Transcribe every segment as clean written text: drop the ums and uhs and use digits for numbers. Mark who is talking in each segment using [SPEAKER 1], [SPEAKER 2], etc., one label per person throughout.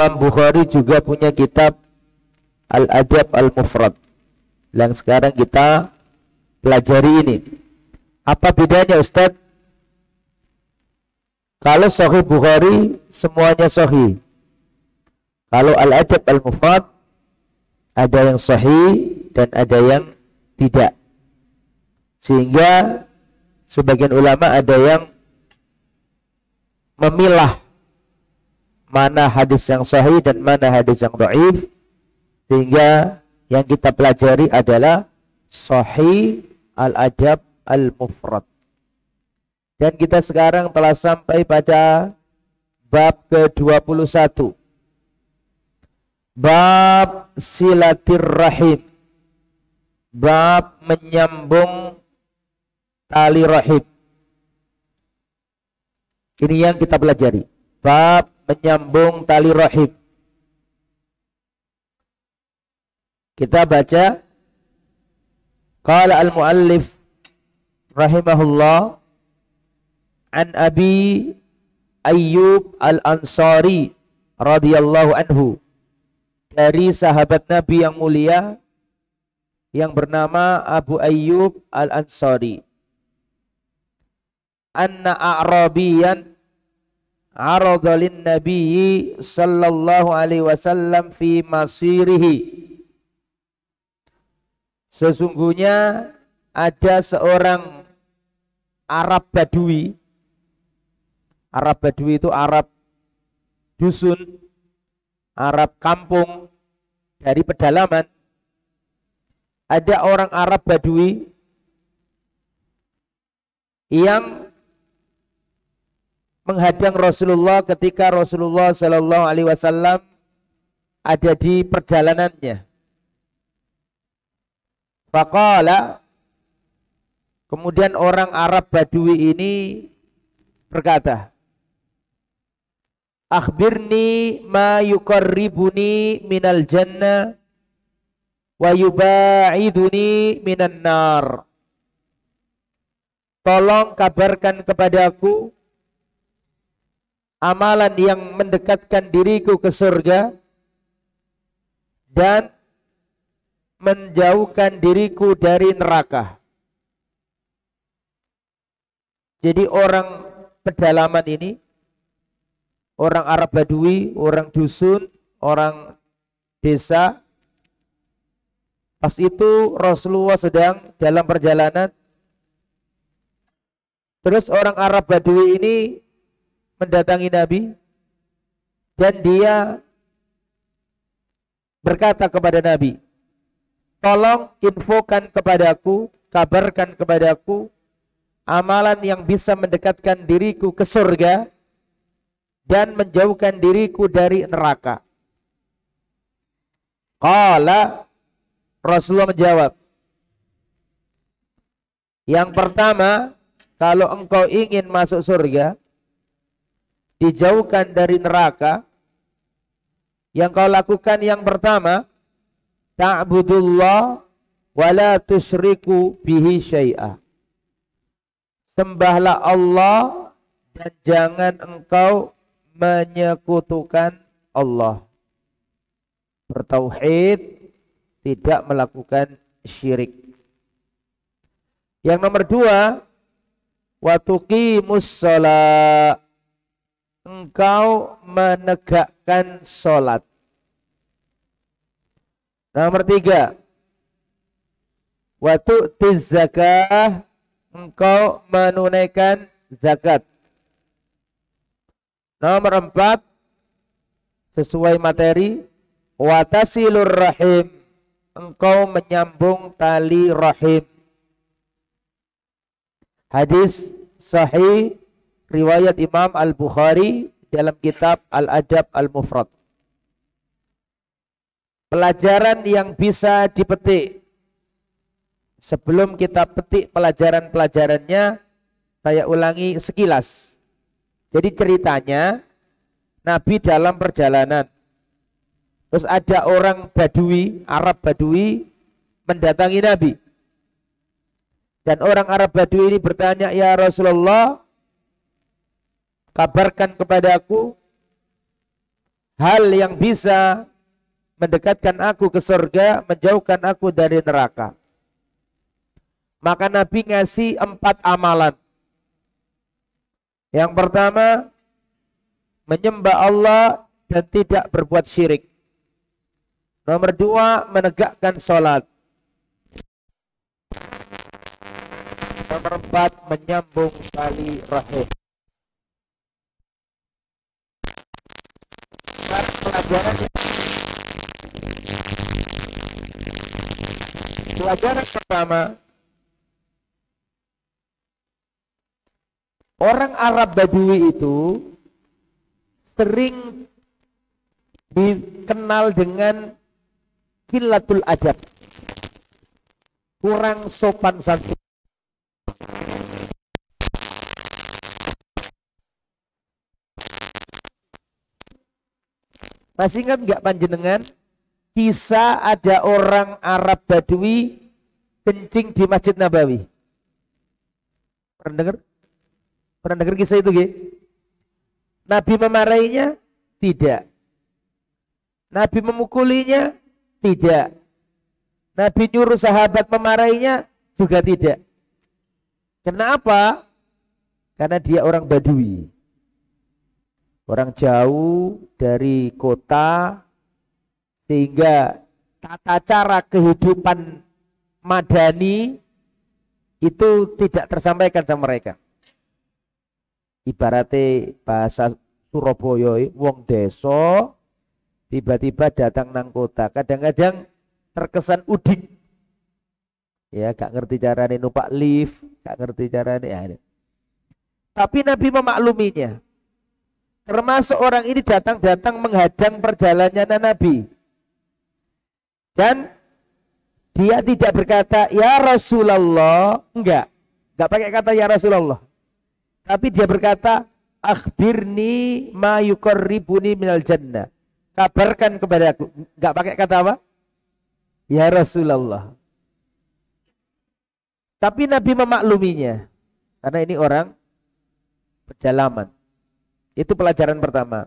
[SPEAKER 1] Imam Bukhari juga punya kitab Al-Adab Al-Mufrad yang sekarang kita pelajari ini. Apa bedanya Ustaz? Kalau Sahih Bukhari semuanya sahih. Kalau Al-Adab Al-Mufrad ada yang sahih dan ada yang tidak. Sehingga sebagian ulama ada yang memilah mana hadis yang sahih dan mana hadis yang dhaif, sehingga yang kita pelajari adalah Sahih Al-Adab Al-Mufrad. Dan kita sekarang telah sampai pada bab ke-21, bab silaturrahim, bab menyambung tali rahim. Ini yang kita pelajari, bab menyambung tali rahim. Kita baca. Qala al-muallif rahimahullah an Abi Ayyub al-Ansari radhiyallahu anhu, dari sahabat Nabi yang mulia yang bernama Abu Ayyub al-Ansari, anna a'rabiyan arada lin nabiyyi sallallahu alaihi wasallam fi masirihi. Sesungguhnya ada seorang Arab Badui. Arab Badui itu Arab dusun, Arab kampung dari pedalaman. Ada orang Arab Badui yang menghadang Rasulullah ketika Rasulullah Sallallahu Alaihi Wasallam ada di perjalanannya. Faqala, kemudian orang Arab Badui ini berkata, akhbirni ma yuqarribuni minal jannah wa yubaiduni minan nar. Tolong kabarkan kepadaku amalan yang mendekatkan diriku ke surga dan menjauhkan diriku dari neraka. Jadi orang pedalaman ini, orang Arab Badui, orang dusun, orang desa, pas itu Rasulullah sedang dalam perjalanan. Terus orang Arab Badui ini mendatangi Nabi dan dia berkata kepada Nabi, tolong infokan kepadaku, kabarkan kepadaku amalan yang bisa mendekatkan diriku ke surga dan menjauhkan diriku dari neraka. Qala, Rasulullah menjawab, yang pertama, kalau engkau ingin masuk surga, dijauhkan dari neraka, yang kau lakukan yang pertama, ta'budullah wa la tusyriku bihi syai'a. Sembahlah Allah dan jangan engkau menyekutukan Allah. Bertauhid, tidak melakukan syirik. Yang nomor dua, wa tuqimus shalah, engkau menegakkan sholat. Nomor tiga, wa tu'tiz zakah, engkau menunaikan zakat. Nomor empat, sesuai materi, wa tasilur rahim, engkau menyambung tali rahim. Hadis sahih riwayat Imam Al-Bukhari dalam kitab Al-Adab Al-Mufrad. Pelajaran yang bisa dipetik. Sebelum kita petik pelajaran-pelajarannya, saya ulangi sekilas. Jadi ceritanya, Nabi dalam perjalanan. Terus ada orang Badui, Arab Badui, mendatangi Nabi. Dan orang Arab Badui ini bertanya, ya Rasulullah, kabarkan kepadaku hal yang bisa mendekatkan aku ke surga, menjauhkan aku dari neraka. Maka Nabi ngasih 4 amalan. Yang pertama, menyembah Allah dan tidak berbuat syirik. Nomor 2, menegakkan sholat. Nomor 4, menyambung tali rahim. Pelajaran pertama, orang Arab Badui itu sering dikenal dengan qillatul adab, kurang sopan santun. Masih ingat nggak panjenengan kisah ada orang Arab Badui kencing di Masjid Nabawi? Pernah dengar? Pernah dengar kisah itu, G? Nabi memarahinya? Tidak. Nabi memukulinya? Tidak. Nabi nyuruh sahabat memarahinya? Juga tidak. Kenapa? Karena dia orang Badui. Orang jauh dari kota, sehingga tata cara kehidupan madani itu tidak tersampaikan sama mereka. Ibaratnya bahasa Surabaya, wong desa tiba-tiba datang nang kota, kadang-kadang terkesan udik. Ya, gak ngerti caranya numpak lift, gak ngerti caranya. Ya. Tapi Nabi memakluminya. Termasuk orang ini datang menghadang perjalanannya Nabi. Dan dia tidak berkata, ya Rasulullah. Enggak pakai kata ya Rasulullah. Tapi dia berkata, akhbirni ma yuqarribuni minal jannah. Kabarkan kepadaku. Enggak pakai kata apa? Ya Rasulullah. Tapi Nabi memakluminya. Karena ini orang pedalaman. Itu pelajaran pertama.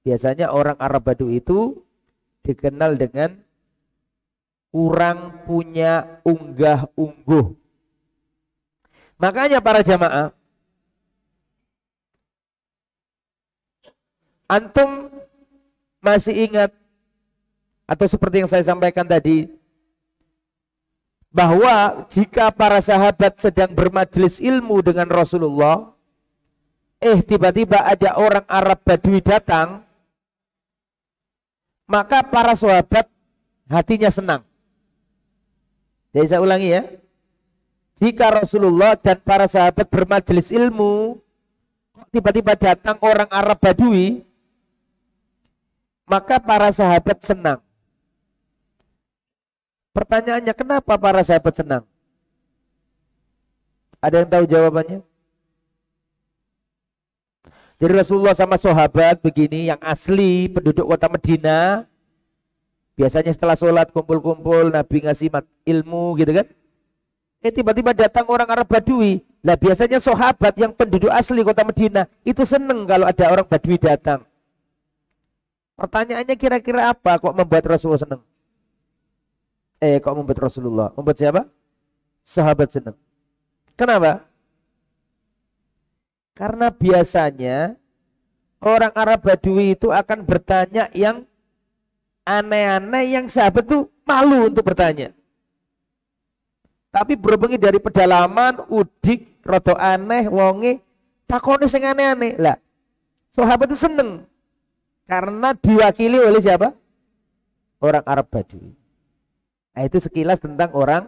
[SPEAKER 1] Biasanya orang Arab Badui itu dikenal dengan kurang punya unggah-ungguh. Makanya para jamaah, antum masih ingat atau seperti yang saya sampaikan tadi, bahwa jika para sahabat sedang bermajelis ilmu dengan Rasulullah, tiba-tiba ada orang Arab Badui datang, maka para sahabat hatinya senang. Jadi saya ulangi ya, jika Rasulullah dan para sahabat bermajelis ilmu, tiba-tiba datang orang Arab Badui, maka para sahabat senang. Pertanyaannya, kenapa para sahabat senang? Ada yang tahu jawabannya? Jadi Rasulullah sama sahabat begini, yang asli penduduk kota Madinah, biasanya setelah sholat kumpul-kumpul, Nabi ngasih ilmu gitu kan. Tiba-tiba datang orang Arab Badui. Nah biasanya sahabat yang penduduk asli kota Madinah itu seneng kalau ada orang Badui datang. Pertanyaannya kira-kira apa kok membuat Rasulullah seneng? Kok membuat Rasulullah? Membuat siapa? Sahabat seneng. Kenapa? Karena biasanya orang Arab Badui itu akan bertanya yang aneh-aneh, yang sahabat tuh malu untuk bertanya. Tapi berhubungi dari pedalaman, udik, rodo aneh, wonge, takone sing aneh-aneh. Lah, sahabat itu seneng karena diwakili oleh siapa? Orang Arab Badui. Nah, itu sekilas tentang orang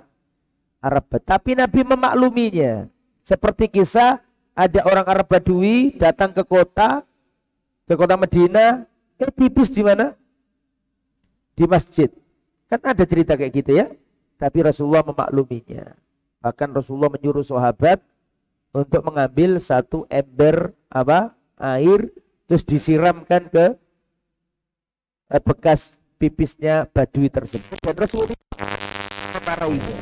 [SPEAKER 1] Arab Badui. Tapi Nabi memakluminya. Seperti kisah ada orang Arab Badui datang ke kota Madinah, tipis di mana? Di masjid. Kan ada cerita kayak gitu ya. Tapi Rasulullah memakluminya. Bahkan Rasulullah menyuruh sahabat untuk mengambil satu ember air, terus disiramkan ke bekas pipisnya Badui tersebut. Dan Rasulullah memarahinya.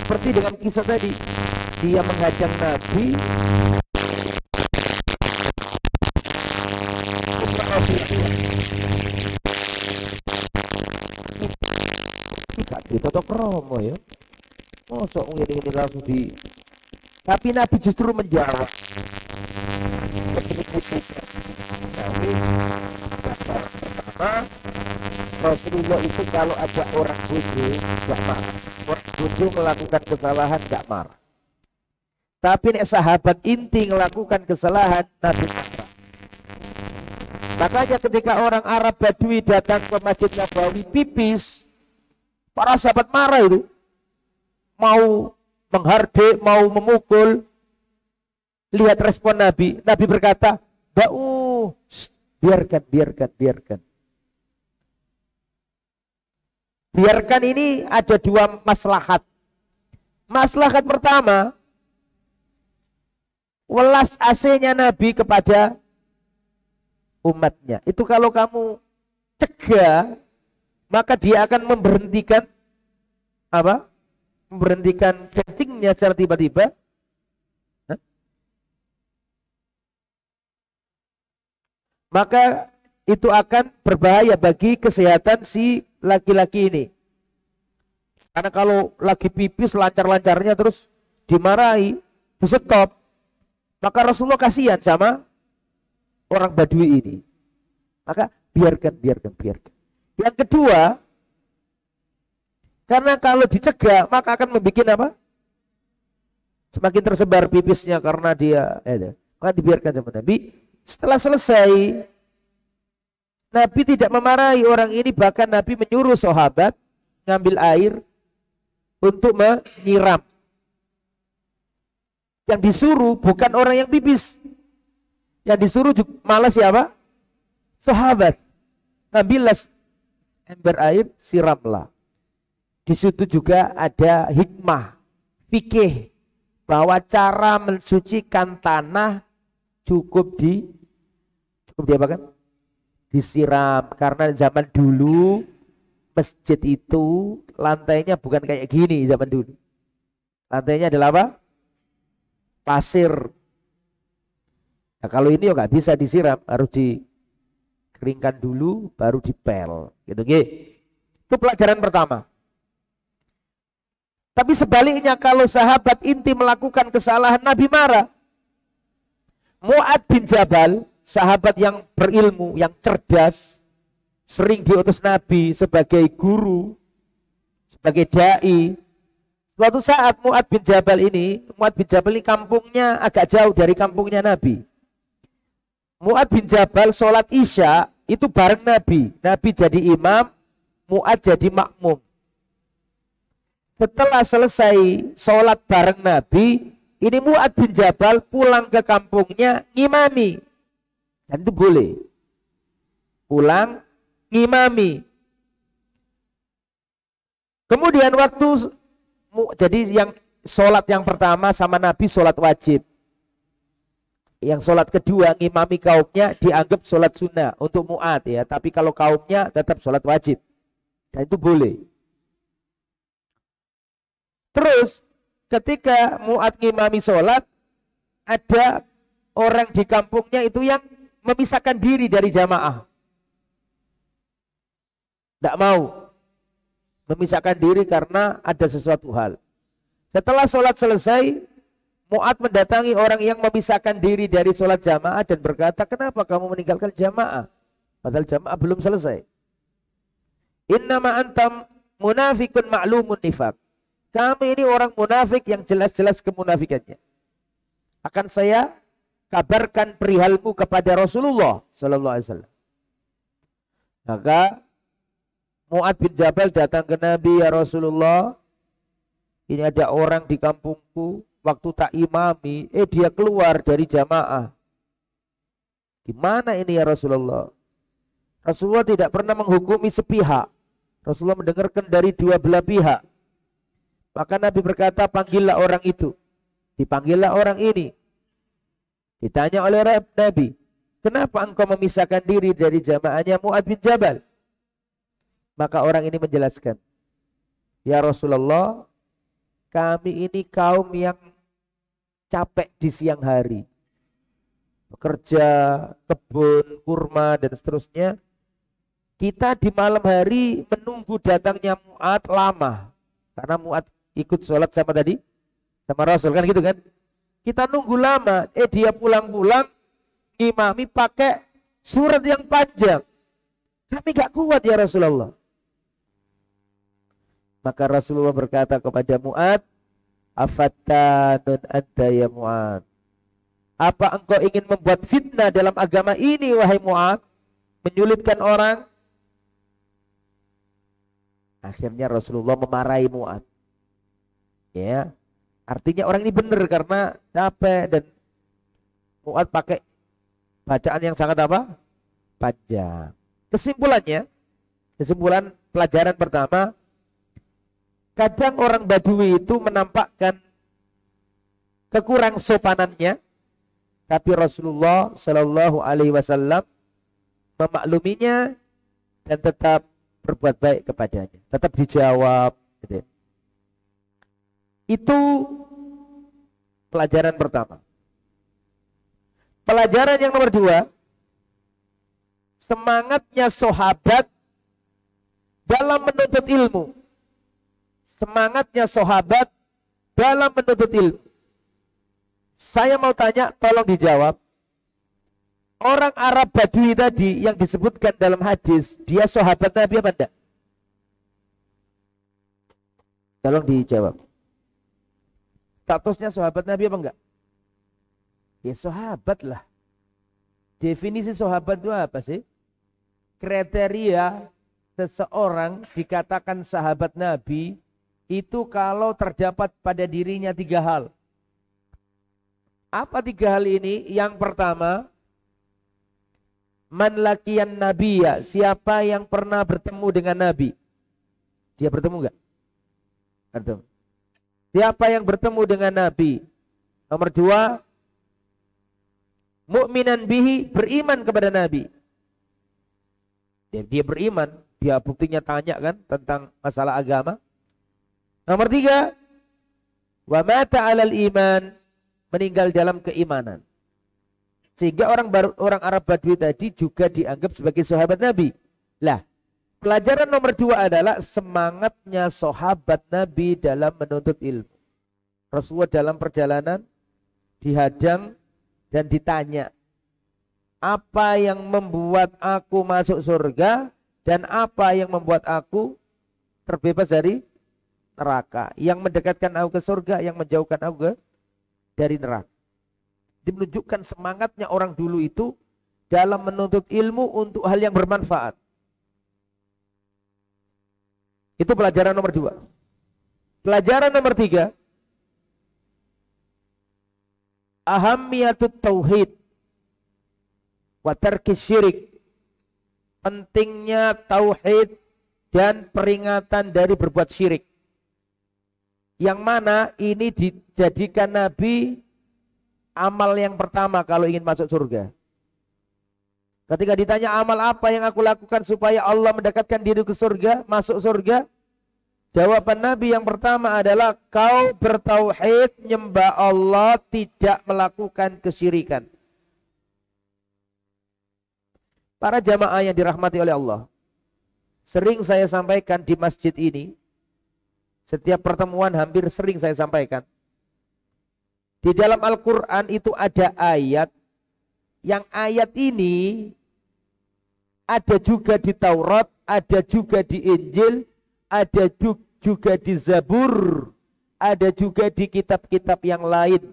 [SPEAKER 1] Seperti dengan kisah tadi, dia menghadang Nabi, Tidak ditotok kromo ya. Mosok ngene-ngene langsung di. Tapi Nabi justru menjawab. Nabi pertama, Rasulullah itu kalau ada orang bodoh gak marah. Orang bodoh melakukan kesalahan gak marah. Tapi nek sahabat inti melakukan kesalahan, Nabi marah. Makanya ketika orang Arab Badui datang ke Masjid Nabawi pipis, para sahabat marah itu. Mau menghardik, mau memukul. Lihat respon Nabi. Nabi berkata, biarkan. Biarkan ini ada dua maslahat. Maslahat pertama, welas asihnya Nabi kepada umatnya. Itu kalau kamu cegah, maka dia akan memberhentikan apa? Memberhentikan kencingnya secara tiba-tiba. Maka itu akan berbahaya bagi kesehatan si laki-laki ini. Karena kalau lagi pipis lancar-lancarnya terus dimarahi, disetop, maka Rasulullah kasihan sama orang Badui ini. Maka biarkan. Yang kedua, karena kalau dicegah maka akan membuat apa? Semakin tersebar pipisnya karena dia maka dibiarkan sama Nabi. Setelah selesai, Nabi tidak memarahi orang ini, bahkan Nabi menyuruh sahabat ngambil air untuk menyiram. Yang disuruh bukan orang yang pipis. Yang disuruh malah siapa? Sahabat. Ambillah ember air, siramlah. Di situ juga ada hikmah, fikih, bahwa cara mensucikan tanah cukup diapakan? Disiram. Karena zaman dulu masjid itu lantainya bukan kayak gini zaman dulu. Lantainya adalah apa? Pasir. Nah, kalau ini nggak bisa disiram, harus dikeringkan dulu, baru dipel. Gitu. Itu pelajaran pertama. Tapi sebaliknya kalau sahabat inti melakukan kesalahan, Nabi marah. Mu'ad bin Jabal, sahabat yang berilmu, yang cerdas, sering diutus Nabi sebagai guru, sebagai dai. Suatu saat Mu'ad bin Jabal ini kampungnya agak jauh dari kampungnya Nabi. Mu'ad bin Jabal sholat Isya itu bareng Nabi. Nabi jadi imam, Mu'ad jadi makmum. Setelah selesai sholat bareng Nabi, ini Mu'ad bin Jabal pulang ke kampungnya ngimami. Dan itu boleh. Pulang ngimami. Kemudian jadi yang sholat yang pertama sama Nabi sholat wajib. Yang sholat kedua ngimami kaumnya dianggap sholat sunnah untuk Mu'ad ya. Tapi kalau kaumnya tetap sholat wajib. Dan itu boleh. Terus ketika Mu'ad ngimami sholat, ada orang di kampungnya itu yang memisahkan diri dari jamaah. Tidak mau memisahkan diri karena ada sesuatu hal. Setelah sholat selesai, Mu'ad mendatangi orang yang memisahkan diri dari sholat jamaah dan berkata, kenapa kamu meninggalkan jamaah? Padahal jamaah belum selesai. Innama antam munafikun ma'lumun nifaq. Kami ini orang munafik yang jelas-jelas kemunafikannya. Akan saya kabarkan perihalmu kepada Rasulullah sallallahu alaihi wasallam. Maka Mu'ad bin Jabal datang ke Nabi, ya Rasulullah, ini ada orang di kampungku, waktu tak imami, dia keluar dari jamaah. Gimana ini ya Rasulullah? Rasulullah tidak pernah menghukumi sepihak. Rasulullah mendengarkan dari dua belah pihak. Maka Nabi berkata, panggillah orang itu. Dipanggillah orang ini. Ditanya oleh Nabi, kenapa engkau memisahkan diri dari jamaahnya Mu'ad bin Jabal? Maka orang ini menjelaskan, ya Rasulullah, kami ini kaum yang capek di siang hari. bekerja, kebun, kurma, dan seterusnya. Kita di malam hari menunggu datangnya Mu'ad lama. Karena Mu'ad ikut sholat sama tadi, sama Rasul kan gitu kan. Kita nunggu lama, dia pulang-pulang, imami pakai surat yang panjang. Kami gak kuat ya Rasulullah. Maka Rasulullah berkata kepada Mu'ad, afattanun anta ya Mu'ad. Apa engkau ingin membuat fitnah dalam agama ini wahai Mu'ad? Menyulitkan orang? Akhirnya Rasulullah memarahi Mu'ad. Ya, artinya orang ini benar karena capek dan Mu'ad pakai bacaan yang sangat apa? Panjang. Kesimpulan pelajaran pertama, kadang orang Badui itu menampakkan kekurang sopanannya, tapi Rasulullah Shallallahu Alaihi Wasallam memakluminya dan tetap berbuat baik kepadanya, tetap dijawab. Gitu. Itu pelajaran pertama. Pelajaran yang nomor dua, semangatnya sahabat dalam menuntut ilmu. Semangatnya sahabat dalam menuntut ilmu. Saya mau tanya, tolong dijawab. Orang Arab Badui tadi yang disebutkan dalam hadis, dia sahabat Nabi apa enggak? Tolong dijawab. Statusnya sahabat Nabi apa enggak? Ya sahabat lah. Definisi sahabat itu apa sih? Kriteria seseorang dikatakan sahabat Nabi itu kalau terdapat pada dirinya 3 hal. Apa 3 hal ini? Yang pertama, man laqiyan nabiyya, siapa yang pernah bertemu dengan Nabi. Dia bertemu enggak? Bertemu. Siapa yang bertemu dengan Nabi? Nomor 2, mu'minan bihi, beriman kepada Nabi. Dia beriman, dia buktinya tanya kan tentang masalah agama. Nomor 3, wa mata 'alal iman, meninggal dalam keimanan. Sehingga orang Arab Badui tadi juga dianggap sebagai sahabat Nabi. Lah, pelajaran nomor 2 adalah semangatnya sahabat Nabi dalam menuntut ilmu. Rasulullah dalam perjalanan dihadang dan ditanya, apa yang membuat aku masuk surga dan apa yang membuat aku terbebas dari neraka, yang mendekatkan aku ke surga, yang menjauhkan aku dari neraka. Menunjukkan semangatnya orang dulu itu dalam menuntut ilmu untuk hal yang bermanfaat. Itu pelajaran nomor 2. Pelajaran nomor 3, ahammiyatut tauhid wa tarkis syirik. Pentingnya tauhid dan peringatan dari berbuat syirik. Yang mana ini dijadikan Nabi amal yang pertama kalau ingin masuk surga. Ketika ditanya amal apa yang aku lakukan supaya Allah mendekatkan diri ke surga, masuk surga, jawaban Nabi yang pertama adalah kau bertauhid, nyembah Allah, tidak melakukan kesyirikan. Para jamaah yang dirahmati oleh Allah, sering saya sampaikan di masjid ini, setiap pertemuan hampir sering saya sampaikan. Di dalam Al-Quran itu ada ayat, yang ayat ini ada juga di Taurat, ada juga di Injil, ada juga di Zabur, ada juga di kitab-kitab yang lain.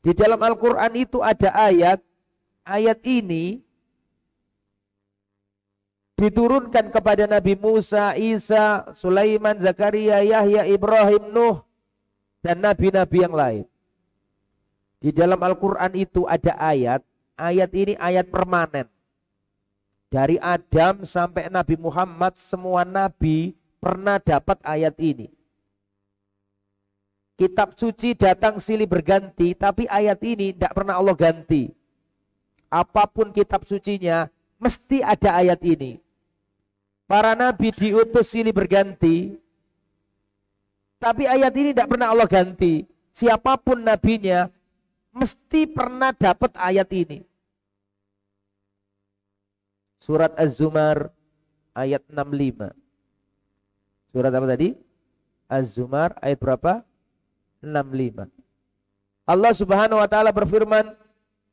[SPEAKER 1] Di dalam Al-Quran itu ada ayat ini diturunkan kepada Nabi Musa, Isa, Sulaiman, Zakaria, Yahya, Ibrahim, Nuh, dan nabi-nabi yang lain. Di dalam Al-Quran itu ada ayat ini ayat permanen. Dari Adam sampai Nabi Muhammad, semua nabi pernah dapat ayat ini. Kitab suci datang silih berganti, tapi ayat ini tidak pernah Allah ganti. Apapun kitab sucinya, mesti ada ayat ini. Para nabi diutus silih berganti, tapi ayat ini tidak pernah Allah ganti. Siapapun nabinya, mesti pernah dapat ayat ini. Surat Az-Zumar ayat 65. Surat apa tadi? Az-Zumar ayat berapa? 65. Allah Subhanahu wa taala berfirman,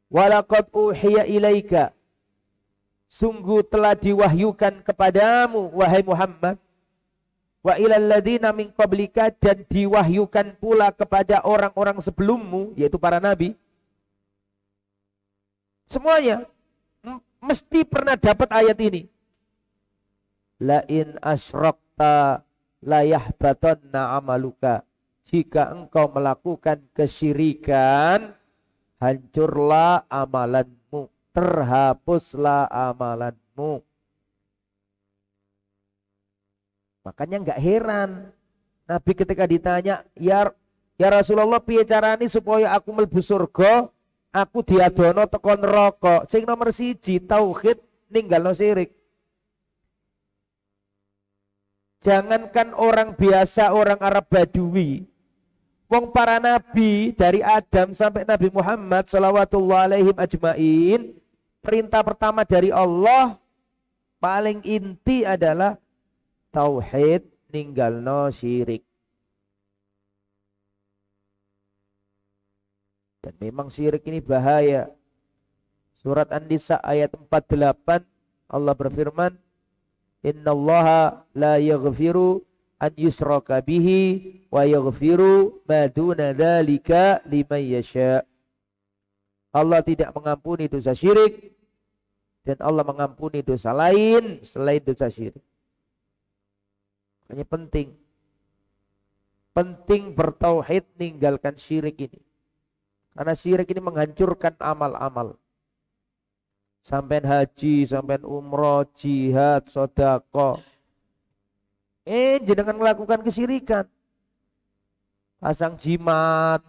[SPEAKER 1] "Walaqad uhiya ilaika." Sungguh telah diwahyukan kepadamu wahai Muhammad, wa ilal ladzina min qablika, dan diwahyukan pula kepada orang-orang sebelummu, yaitu para nabi. Semuanya mesti pernah dapat ayat ini. La in asyrakta la yahbatanna amaluka. Jika engkau melakukan kesyirikan, hancurlah amalanmu, terhapuslah amalanmu. Makanya enggak heran Nabi ketika ditanya, ya Rasulullah, piye carane supaya aku mlebu surga, aku diadono teko neraka. Sing nomor 1 tauhid, ninggalno syirik. Jangankan orang biasa, orang Arab Badui, wong para nabi dari Adam sampai Nabi Muhammad shallallahu alaihi ajmain, perintah pertama dari Allah paling inti adalah tauhid, ninggalno syirik. Dan memang syirik ini bahaya. Surat An-Nisa ayat 48 Allah berfirman, "Innallaha la yaghfiru an yushraka bihi wa yaghfiru ma duna dzalika liman yasha." Allah tidak mengampuni dosa syirik, dan Allah mengampuni dosa lain selain dosa syirik. Makanya penting bertauhid, ninggalkan syirik ini. Karena syirik ini menghancurkan amal-amal. Sampai haji, sampai umroh, jihad, sedekah, jangan melakukan kesyirikan. Pasang jimat,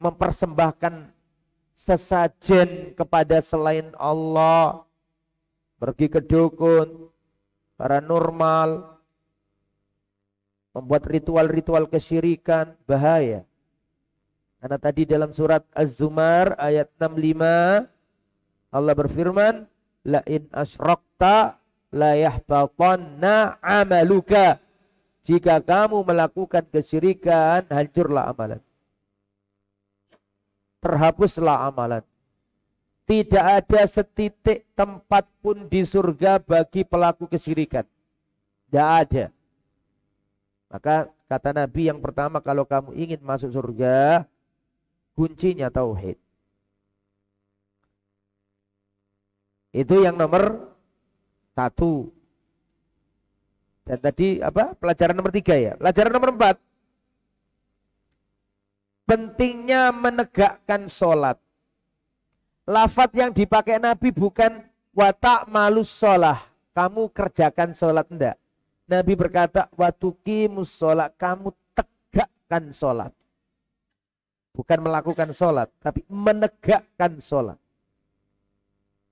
[SPEAKER 1] mempersembahkan sesajen kepada selain Allah, pergi ke dukun, paranormal, membuat ritual-ritual kesyirikan, bahaya. Karena tadi dalam surat Az-Zumar ayat 65 Allah berfirman, la in asyrakta la yahbatanna amaluka. Jika kamu melakukan kesyirikan, hancurlah amalan, terhapuslah amalan. Tidak ada setitik tempat pun di surga bagi pelaku kesyirikan. Tidak ada. Maka kata Nabi yang pertama, kalau kamu ingin masuk surga, kuncinya tauhid. Itu yang nomor 1. Dan tadi apa? Pelajaran nomor 3 ya. Pelajaran nomor 4. Pentingnya menegakkan sholat. Lafaz yang dipakai Nabi bukan wa ta'malus sholah, kamu kerjakan sholat, enggak. Nabi berkata wa tuqimus sholat, kamu tegakkan sholat. Bukan melakukan sholat, tapi menegakkan sholat.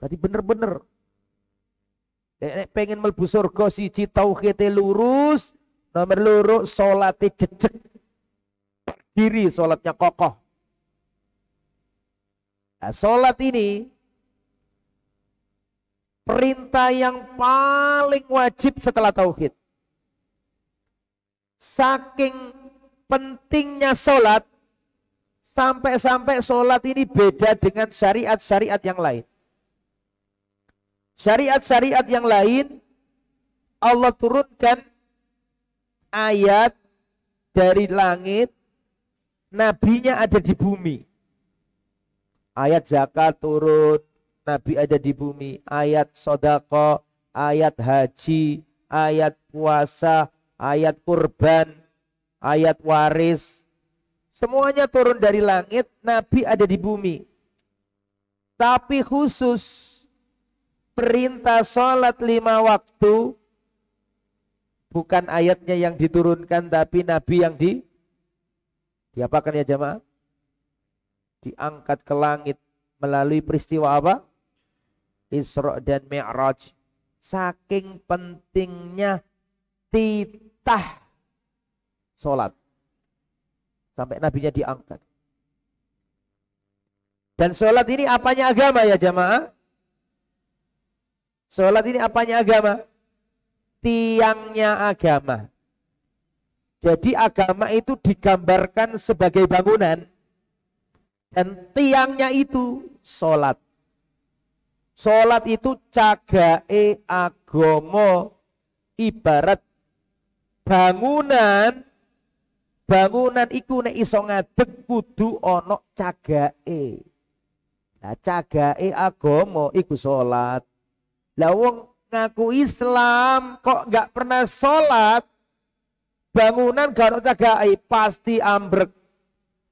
[SPEAKER 1] Tadi bener-bener pengen mlebu surga, siji tauhidnya lurus, nomor loro sholatnya jejeg, diri sholatnya kokoh. Nah, sholat ini perintah yang paling wajib setelah tauhid. Saking pentingnya sholat, sampai-sampai sholat ini beda dengan syariat-syariat yang lain. Syariat-syariat yang lain, Allah turunkan ayat dari langit, nabinya ada di bumi. Ayat zakat turun, nabi ada di bumi. Ayat sodako, ayat haji, ayat puasa, ayat kurban, ayat waris, semuanya turun dari langit, nabi ada di bumi. Tapi khusus perintah sholat 5 waktu, bukan ayatnya yang diturunkan, tapi nabi yang diapakan ya jamaah? Diangkat ke langit melalui peristiwa apa? Isra dan Mi'raj. Saking pentingnya titah sholat. Sampai nabinya diangkat. Dan sholat ini apanya agama ya jamaah? Sholat ini apanya agama? Tiangnya agama. Jadi agama itu digambarkan sebagai bangunan. Dan tiangnya itu sholat. Sholat itu cagae agama, ibarat bangunan. Bangunan iku nek iso ngadeg kudu ana cagae. Lah cagae agama iku sholat. Lah wong ngaku Islam kok nggak pernah sholat, bangunan gak ono cagae, pasti ambrek,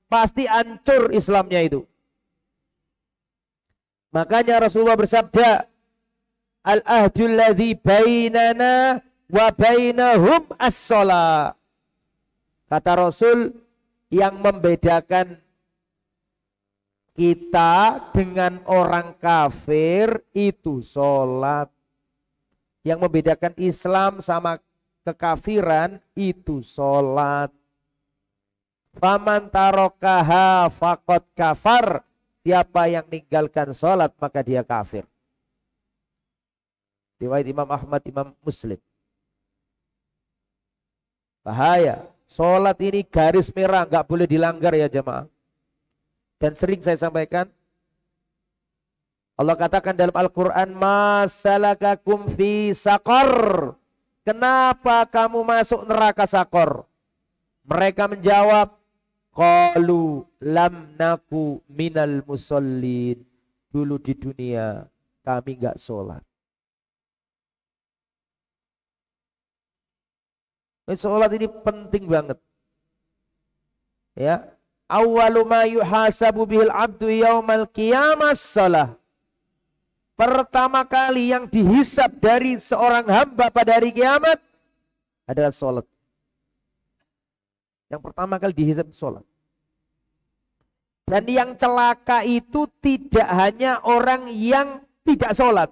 [SPEAKER 1] pasti hancur Islamnya itu. Makanya Rasulullah bersabda, al-ahdul ladzi bainana wa bainahum as-shalah. Kata Rasul, yang membedakan kita dengan orang kafir itu sholat. Yang membedakan Islam sama kekafiran itu sholat. Faman tarokaha faqad kafar. Siapa yang meninggalkan sholat maka dia kafir. Riwayat Imam Ahmad, Imam Muslim. Bahaya. Sholat ini garis merah, nggak boleh dilanggar ya jemaah. Dan sering saya sampaikan, Allah katakan dalam Al-Quran, masalakakum fi saqar. Kenapa kamu masuk neraka sakor? Mereka menjawab, qalu lam naku minal musallin. Dulu di dunia kami nggak sholat. Sholat ini penting banget. Ya, awwalu ma yuhasabu bihil abdu yaumal qiyamah shalah. Pertama kali yang dihisab dari seorang hamba pada hari kiamat adalah sholat. Yang pertama kali dihisab sholat. Dan yang celaka itu tidak hanya orang yang tidak sholat.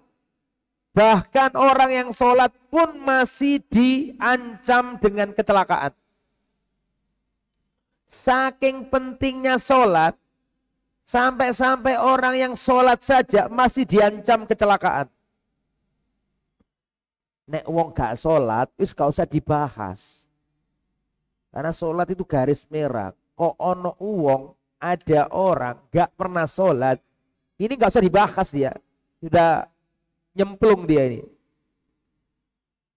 [SPEAKER 1] Bahkan orang yang sholat pun masih diancam dengan kecelakaan. Saking pentingnya sholat, sampai-sampai orang yang sholat saja masih diancam kecelakaan. Nek wong gak sholat, wis gak usah dibahas. Karena sholat itu garis merah. Kok ono wong, ada orang gak pernah sholat, ini gak usah dibahas dia. Sudah nyemplung dia ini.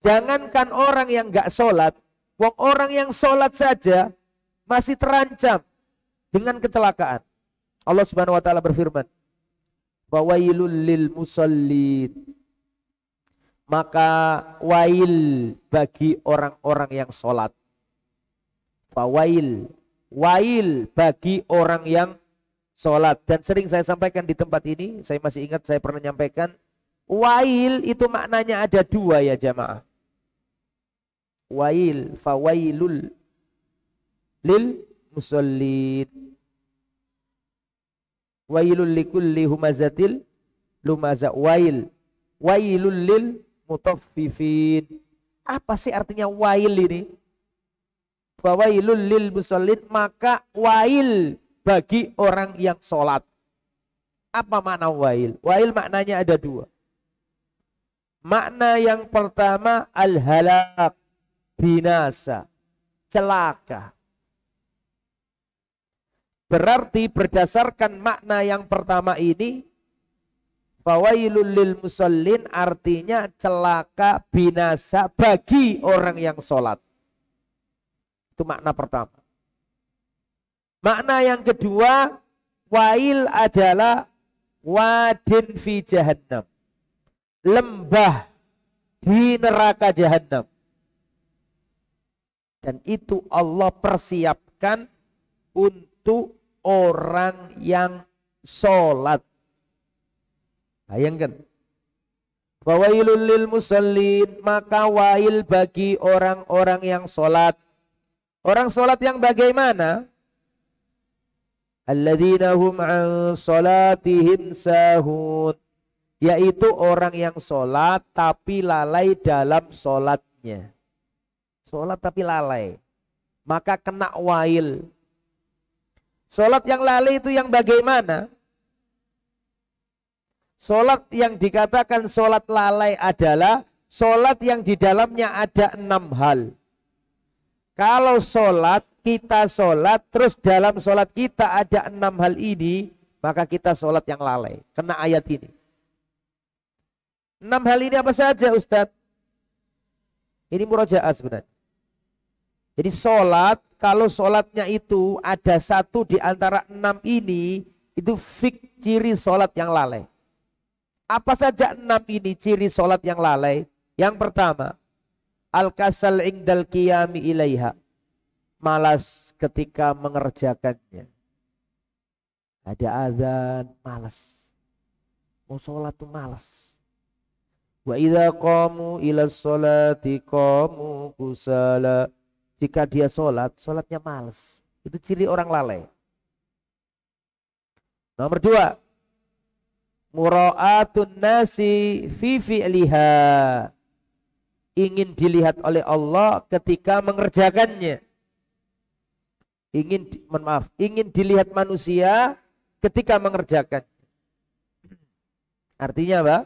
[SPEAKER 1] Jangankan orang yang gak sholat, wong orang yang sholat saja masih terancam dengan kecelakaan. Allah Subhanahu wa taala berfirman, "Fawailul lil musallin." Maka wail bagi orang-orang yang sholat. Fawail, wail bagi orang yang sholat. Dan sering saya sampaikan di tempat ini, saya masih ingat saya pernah nyampaikan, wail itu maknanya ada dua ya jamaah. Wail, fawailul lil musallin. Wailul likulli humazatil lumaza. Wail, wailul lil mutaffifin. Apa sih artinya wail ini? Fawailul lil musallin, maka wail bagi orang yang sholat. Apa makna wail? Wail maknanya ada dua. Makna yang pertama al-halak, binasa, celaka. Berarti berdasarkan makna yang pertama ini, fawailul lil musallin artinya celaka, binasa bagi orang yang sholat. Itu makna pertama. Makna yang kedua, wail adalah wadin fi jahannam. Lembah di neraka jahanam. Dan itu Allah persiapkan untuk orang yang sholat. Bayangkan. Fawailul lil musallin, maka wail bagi orang-orang yang sholat. Orang sholat yang bagaimana? Alladzina hum an sholatihim sahun. Yaitu orang yang sholat tapi lalai dalam sholatnya. Sholat tapi lalai. maka kena wail. Sholat yang lalai itu yang bagaimana? Sholat yang dikatakan sholat lalai adalah sholat yang di dalamnya ada 6 hal. Kalau sholat, kita sholat, terus dalam sholat kita ada 6 hal ini, maka kita sholat yang lalai. Kena ayat ini. 6 hal ini apa saja Ustadz? Ini murojaah sebenarnya. Jadi sholat, kalau sholatnya itu ada 1 di antara 6 ini, itu fik ciri sholat yang lalai. Apa saja 6 ini ciri sholat yang lalai? Yang pertama, al-kasal indal qiyami ilaiha. Malas ketika mengerjakannya. Ada azan, malas. Mau sholat tuh malas. Wa idza qamu ila sholati qamu kusala. Jika dia sholat, sholatnya malas. Itu ciri orang lalai. Nomor 2, mura'atun nasi fi fi'liha. Ingin dilihat oleh Allah ketika mengerjakannya. Ingin dilihat manusia ketika mengerjakan. Artinya apa?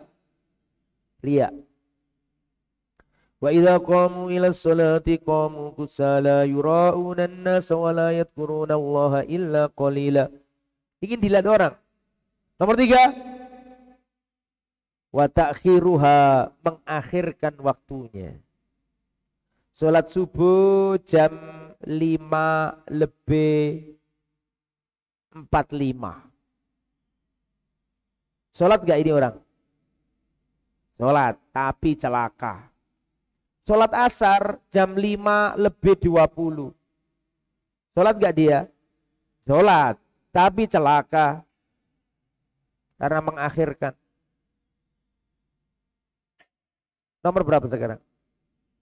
[SPEAKER 1] Riya. Wa idza qamu ila sholati qamu kusala yura'una an-nasa wa la yadhkuruna Allah illa qalila. Ingin dilihat orang. Nomor 3, wa ta'khiruha, mengakhirkan waktunya. Salat subuh jam 5:45. Salat gak ini orang? Salat, tapi celaka. Salat asar jam 5:20. Salat gak dia? Salat, tapi celaka. Karena mengakhirkan. Nomor berapa sekarang?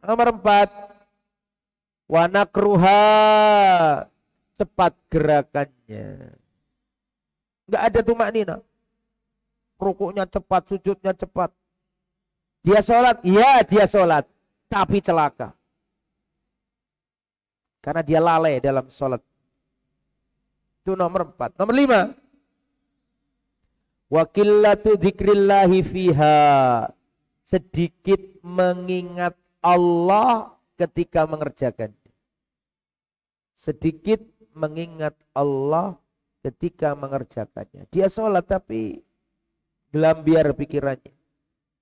[SPEAKER 1] Nomor 4. Wa nakruha, cepat gerakannya. Enggak ada tumaknina. Rukuknya cepat, sujudnya cepat. Dia sholat, iya dia sholat, tapi celaka. Karena dia lalai dalam sholat. Itu nomor 4. Nomor 5. Wa qillatu dzikrillahi fiha, sedikit mengingat Allah ketika mengerjakannya. Sedikit mengingat Allah ketika mengerjakannya. Dia sholat tapi gelambiar pikirannya.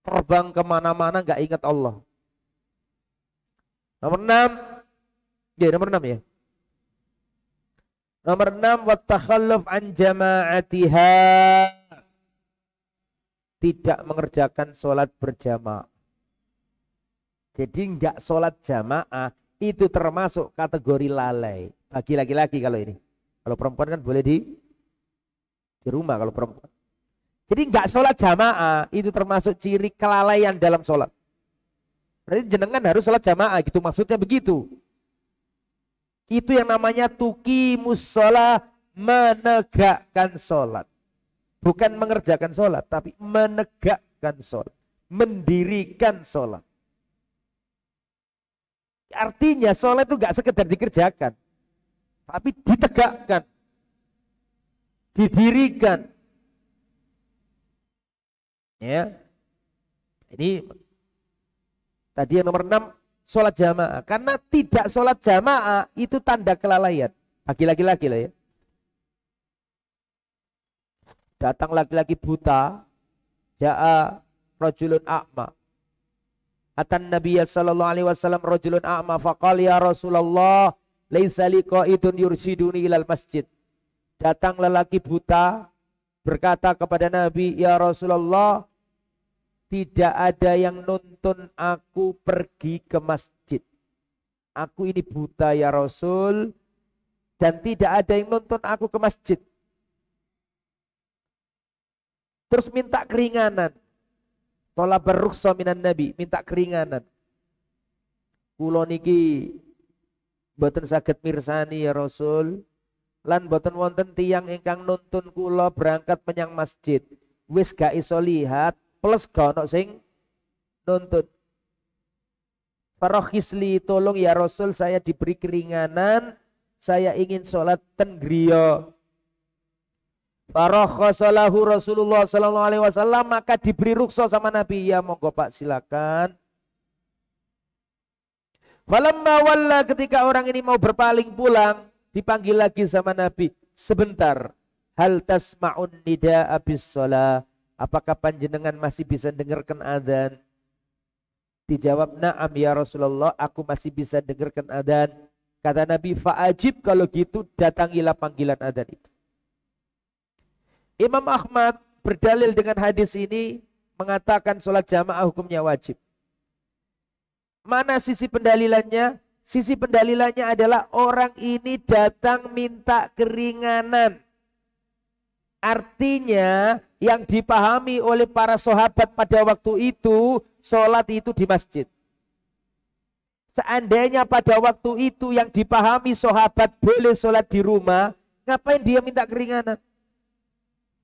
[SPEAKER 1] Terbang kemana-mana gak ingat Allah. Nomor 6. Ya, nomor 6 ya. Nomor 6, wa takhalluf an jama'atiha, tidak mengerjakan sholat berjamaah. Jadi enggak sholat jamaah itu termasuk kategori lalai. Bagi laki-laki kalau ini. Kalau perempuan kan boleh di rumah kalau perempuan. Jadi enggak sholat jamaah itu termasuk ciri kelalaian dalam sholat. Berarti jenengan harus sholat jamaah gitu, maksudnya begitu. Itu yang namanya tuqimus sholat, menegakkan sholat. Bukan mengerjakan sholat, tapi menegakkan sholat. Mendirikan sholat. Artinya sholat itu gak sekedar dikerjakan, tapi ditegakkan, didirikan. Ya, ini tadi yang nomor 6, sholat jamaah. Karena tidak sholat jamaah itu tanda kelalaian. Bagi laki-laki lah ya. Datang laki-laki buta, ja'a rajulun a'ma. Atan Nabiya sallallahu alaihi wasallam rajulun a'ma faqala ya Rasulullah laisa li qaidun yursiduni ilal masjid. Datang lelaki buta berkata kepada Nabi, ya Rasulullah, tidak ada yang nuntun aku pergi ke masjid. Aku ini buta ya Rasul, dan tidak ada yang nuntun aku ke masjid. Terus minta keringanan. Tolabar rukhsah minan Nabi, minta keringanan. Kula niki boten saged mirsani ya Rasul, lan boten wonten tiyang ingkang nuntun kula berangkat menyang masjid. Wis gak iso lihat, plus gak ono sing nuntun. Farokhisli, tolong ya Rasul, saya diberi keringanan, saya ingin sholat ten griya. Farokhosalahu Rasulullah sallallahu alaihi wasallam, maka diberi rukhsah sama Nabi, ya monggo Pak silakan. Falamma walla, ketika orang ini mau berpaling pulang, dipanggil lagi sama Nabi, sebentar. Hal tasma'un nida abis sholat, apakah panjenengan masih bisa dengarkan adzan? Dijawab, na'am ya Rasulullah, aku masih bisa dengarkan adzan. Kata Nabi, fa'ajib, kalau gitu datangilah panggilan adzan itu. Imam Ahmad berdalil dengan hadis ini, mengatakan sholat jamaah hukumnya wajib. Mana sisi pendalilannya? Sisi pendalilannya adalah orang ini datang minta keringanan. Artinya yang dipahami oleh para sahabat pada waktu itu, sholat itu di masjid. Seandainya pada waktu itu yang dipahami sahabat boleh sholat di rumah, ngapain dia minta keringanan?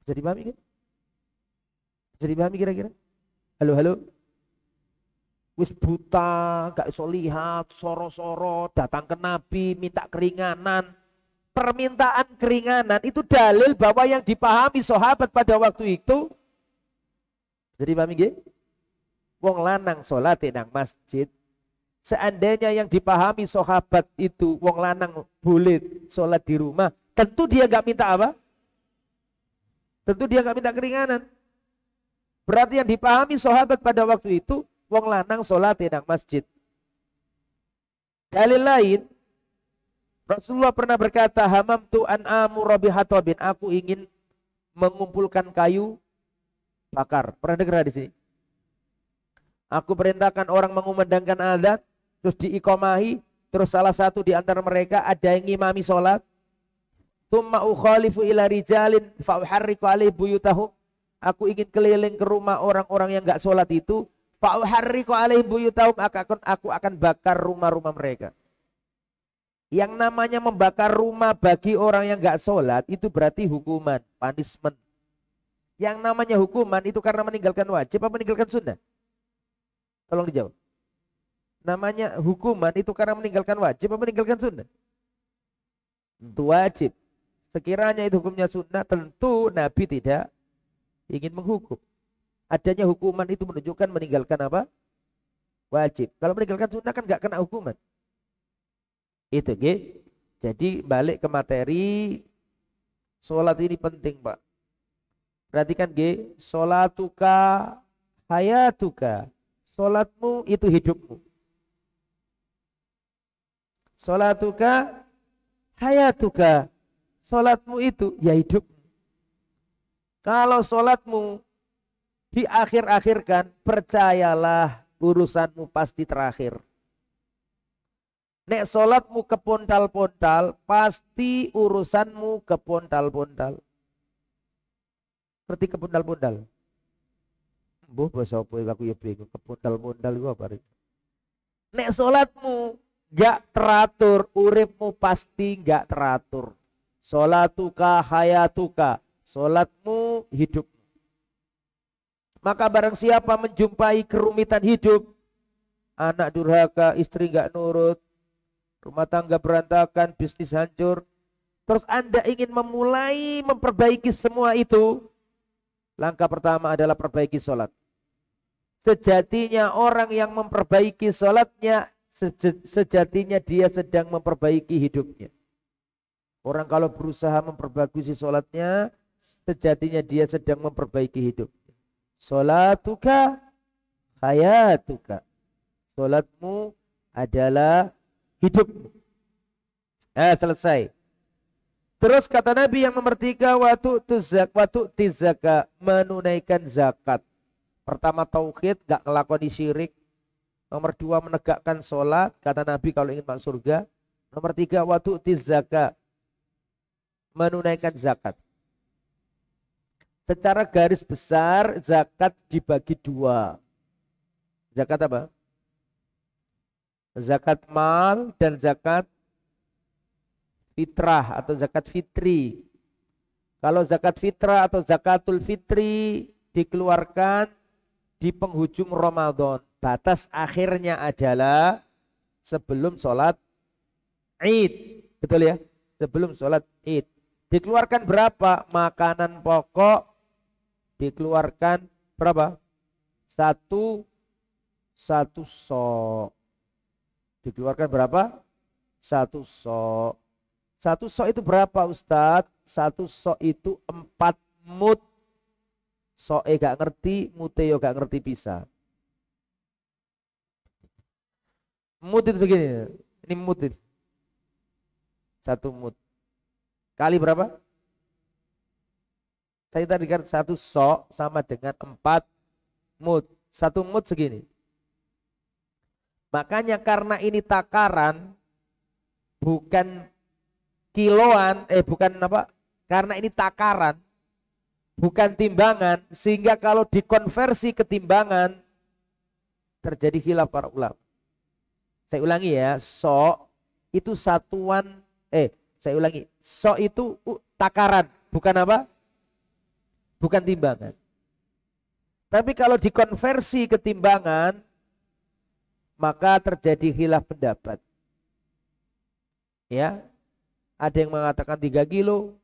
[SPEAKER 1] Bisa dipahami kan? Bisa dipahami kira-kira? Halo, halo? Wis buta, gak iso lihat, soro-soro, datang ke Nabi, minta keringanan. Permintaan keringanan itu dalil bahwa yang dipahami sahabat pada waktu itu, jadi pahami nggih? Wong lanang salat nang masjid. Seandainya yang dipahami sahabat itu wong lanang boleh salat di rumah, tentu dia nggak minta apa? Tentu dia nggak minta keringanan. Berarti yang dipahami sahabat pada waktu itu wong lanang salat nang masjid. Dalil lain, Rasulullah pernah berkata, hamamtu an amura bihatabin, aku ingin mengumpulkan kayu bakar. Pernah dengar di sini? Aku perintahkan orang mengumandangkan adzan, terus diikomahi, terus salah satu di antara mereka ada yang ngimami sholat. Tsumma ukhalifu ila rijalin fa uharriqu alaihi buyutahum. Aku ingin keliling ke rumah orang-orang yang enggak sholat itu, fa uharriqu alaihi buyutahum, aku akan bakar rumah-rumah mereka. Yang namanya membakar rumah bagi orang yang nggak sholat itu berarti hukuman, punishment. Yang namanya hukuman itu karena meninggalkan wajib apa meninggalkan sunnah? Tolong dijawab. Namanya hukuman itu karena meninggalkan wajib apa meninggalkan sunnah? Itu wajib. Sekiranya itu hukumnya sunnah, tentu Nabi tidak ingin menghukum. Adanya hukuman itu menunjukkan meninggalkan apa? Wajib. Kalau meninggalkan sunnah kan nggak kena hukuman. Itu nggih. Jadi balik ke materi, sholat ini penting, Pak. Perhatikan nggih, sholatuka hayatuka. Sholatmu itu hidupmu. Sholatuka hayatuka. Sholatmu itu ya hidupmu. Kalau sholatmu diakhir-akhirkan, percayalah urusanmu pasti terakhir. Nek sholatmu kepontal-pontal, pasti urusanmu kepontal-pontal. Seperti kepontal-pontal. Mbuh bahasa apa aku ya bingung. Kepontal-pontal itu apa? Nek sholatmu gak teratur, uripmu pasti gak teratur. Sholatuka hayatuka. Sholatmu hidupmu. Maka barang siapa menjumpai kerumitan hidup, anak durhaka, istri gak nurut, rumah tangga berantakan, bisnis hancur, terus Anda ingin memulai memperbaiki semua itu, langkah pertama adalah perbaiki sholat. Sejatinya orang yang memperbaiki sholatnya, sejatinya dia sedang memperbaiki hidupnya. Orang kalau berusaha memperbaiki sholatnya, sejatinya dia sedang memperbaiki hidupnya. Sholatuka hayatuka. Sholatmu adalah hidupmu. Selesai. Terus kata Nabi yang nomor 3, waktu tizaka, menunaikan zakat. Pertama tauhid, gak ngelakoni syirik. Nomor 2 menegakkan sholat, kata Nabi kalau ingin masuk surga. Nomor 3 waktu tizaka, menunaikan zakat. Secara garis besar zakat dibagi 2. Zakat apa? Zakat mal dan zakat fitrah atau zakat fitri. Kalau zakat fitrah atau zakatul fitri dikeluarkan di penghujung Ramadan. Batas akhirnya adalah sebelum sholat Id. Betul ya? Sebelum sholat Id. Dikeluarkan berapa? Makanan pokok dikeluarkan berapa? Satu sok. Dikeluarkan berapa? Satu sok. Satu sok itu berapa Ustadz? Satu sok itu 4 mud. Soke gak ngerti, mute yo gak ngerti bisa. Mud itu segini. Ini mud itu. 1 mud. Kali berapa? Saya tadi kan 1 sok sama dengan 4 mud. 1 mud segini. Makanya karena ini takaran, bukan kiloan, bukan apa? Karena ini takaran, bukan timbangan, sehingga kalau dikonversi ke timbangan terjadi khilaf para ulama. Saya ulangi ya, sok itu satuan, saya ulangi, sok itu takaran, bukan apa? Bukan timbangan. Tapi kalau dikonversi ke timbangan, maka terjadi khilaf pendapat. Ya, ada yang mengatakan 3 kilo,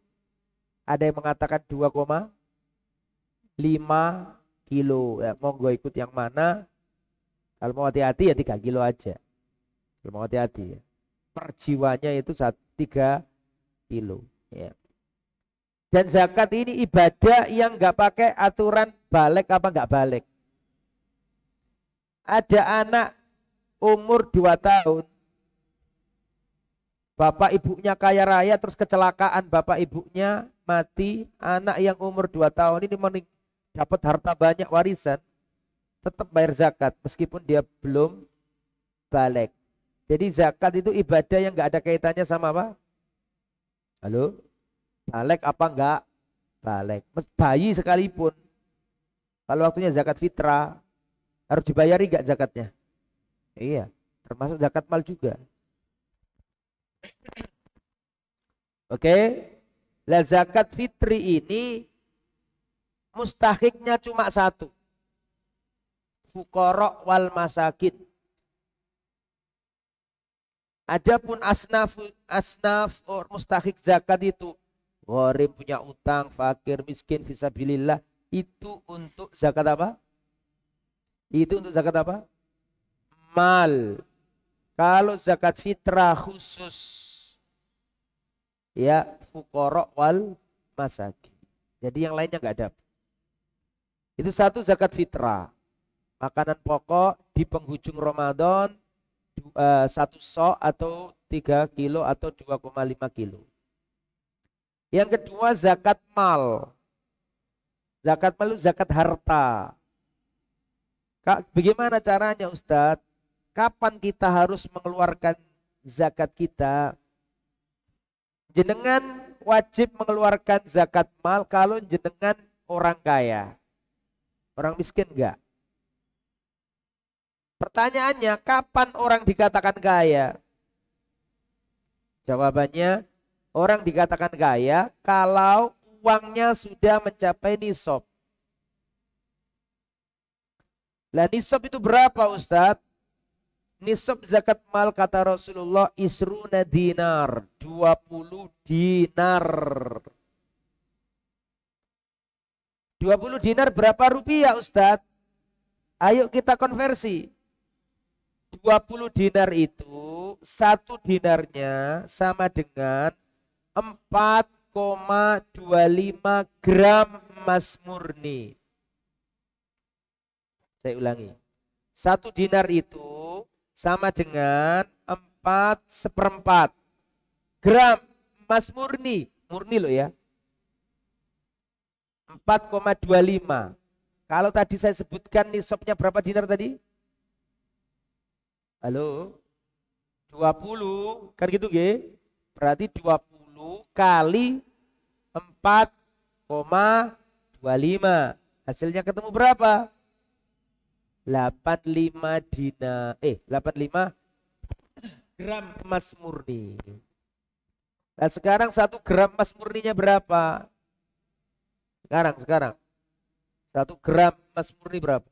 [SPEAKER 1] ada yang mengatakan 2,5 kilo. Ya, monggo ikut yang mana. Kalau mau hati-hati ya 3 kilo aja. Kalau mau hati-hati ya. Per jiwanya itu 3 kilo. Ya. Dan zakat ini ibadah yang nggak pakai aturan balik apa nggak balik. Ada anak umur 2 tahun, bapak ibunya kaya raya terus kecelakaan, bapak ibunya mati, anak yang umur 2 tahun ini dapat harta banyak warisan, tetap bayar zakat meskipun dia belum balik. Jadi zakat itu ibadah yang nggak ada kaitannya sama apa? Halo? Balik apa enggak? Balik. Bayi sekalipun, kalau waktunya zakat fitrah, harus dibayari enggak zakatnya? Iya, termasuk zakat mal juga. Oke. Lah zakat fitri ini mustahiknya cuma 1. Fuqara wal masakin. Adapun asnaf mustahik zakat itu gharib, punya utang, fakir, miskin, fisabilillah, itu untuk zakat apa? Itu untuk zakat apa? Mal. Kalau zakat fitrah khusus ya fuqara wal masakin. Jadi yang lainnya enggak ada. Itu 1 zakat fitrah. Makanan pokok di penghujung Ramadan 1 sok atau 3 kilo atau 2,5 kilo. Yang kedua zakat mal. Zakat mal itu zakat harta. Bagaimana caranya Ustadz? Kapan kita harus mengeluarkan zakat kita? Jenengan wajib mengeluarkan zakat mal kalau jenengan orang kaya. Orang miskin enggak? Pertanyaannya, kapan orang dikatakan kaya? Jawabannya, orang dikatakan kaya kalau uangnya sudah mencapai nisab. Lah nisab itu berapa Ustadz? Nisab zakat mal kata Rasulullah isruna dinar, 20 dinar. 20 dinar berapa rupiah Ustadz? Ayo kita konversi. 20 dinar itu 1 dinarnya sama dengan 4,25 gram emas murni. Saya ulangi. 1 dinar itu sama dengan 4/4 gram emas murni. Murni loh ya. 4,25. Kalau tadi saya sebutkan nisabnya berapa dinar tadi? Halo? 20. Kan gitu nggih? Berarti 20 kali 4,25. Hasilnya ketemu berapa? 85 gram emas murni. Nah sekarang 1 gram emas murninya berapa? Sekarang 1 gram emas murni berapa?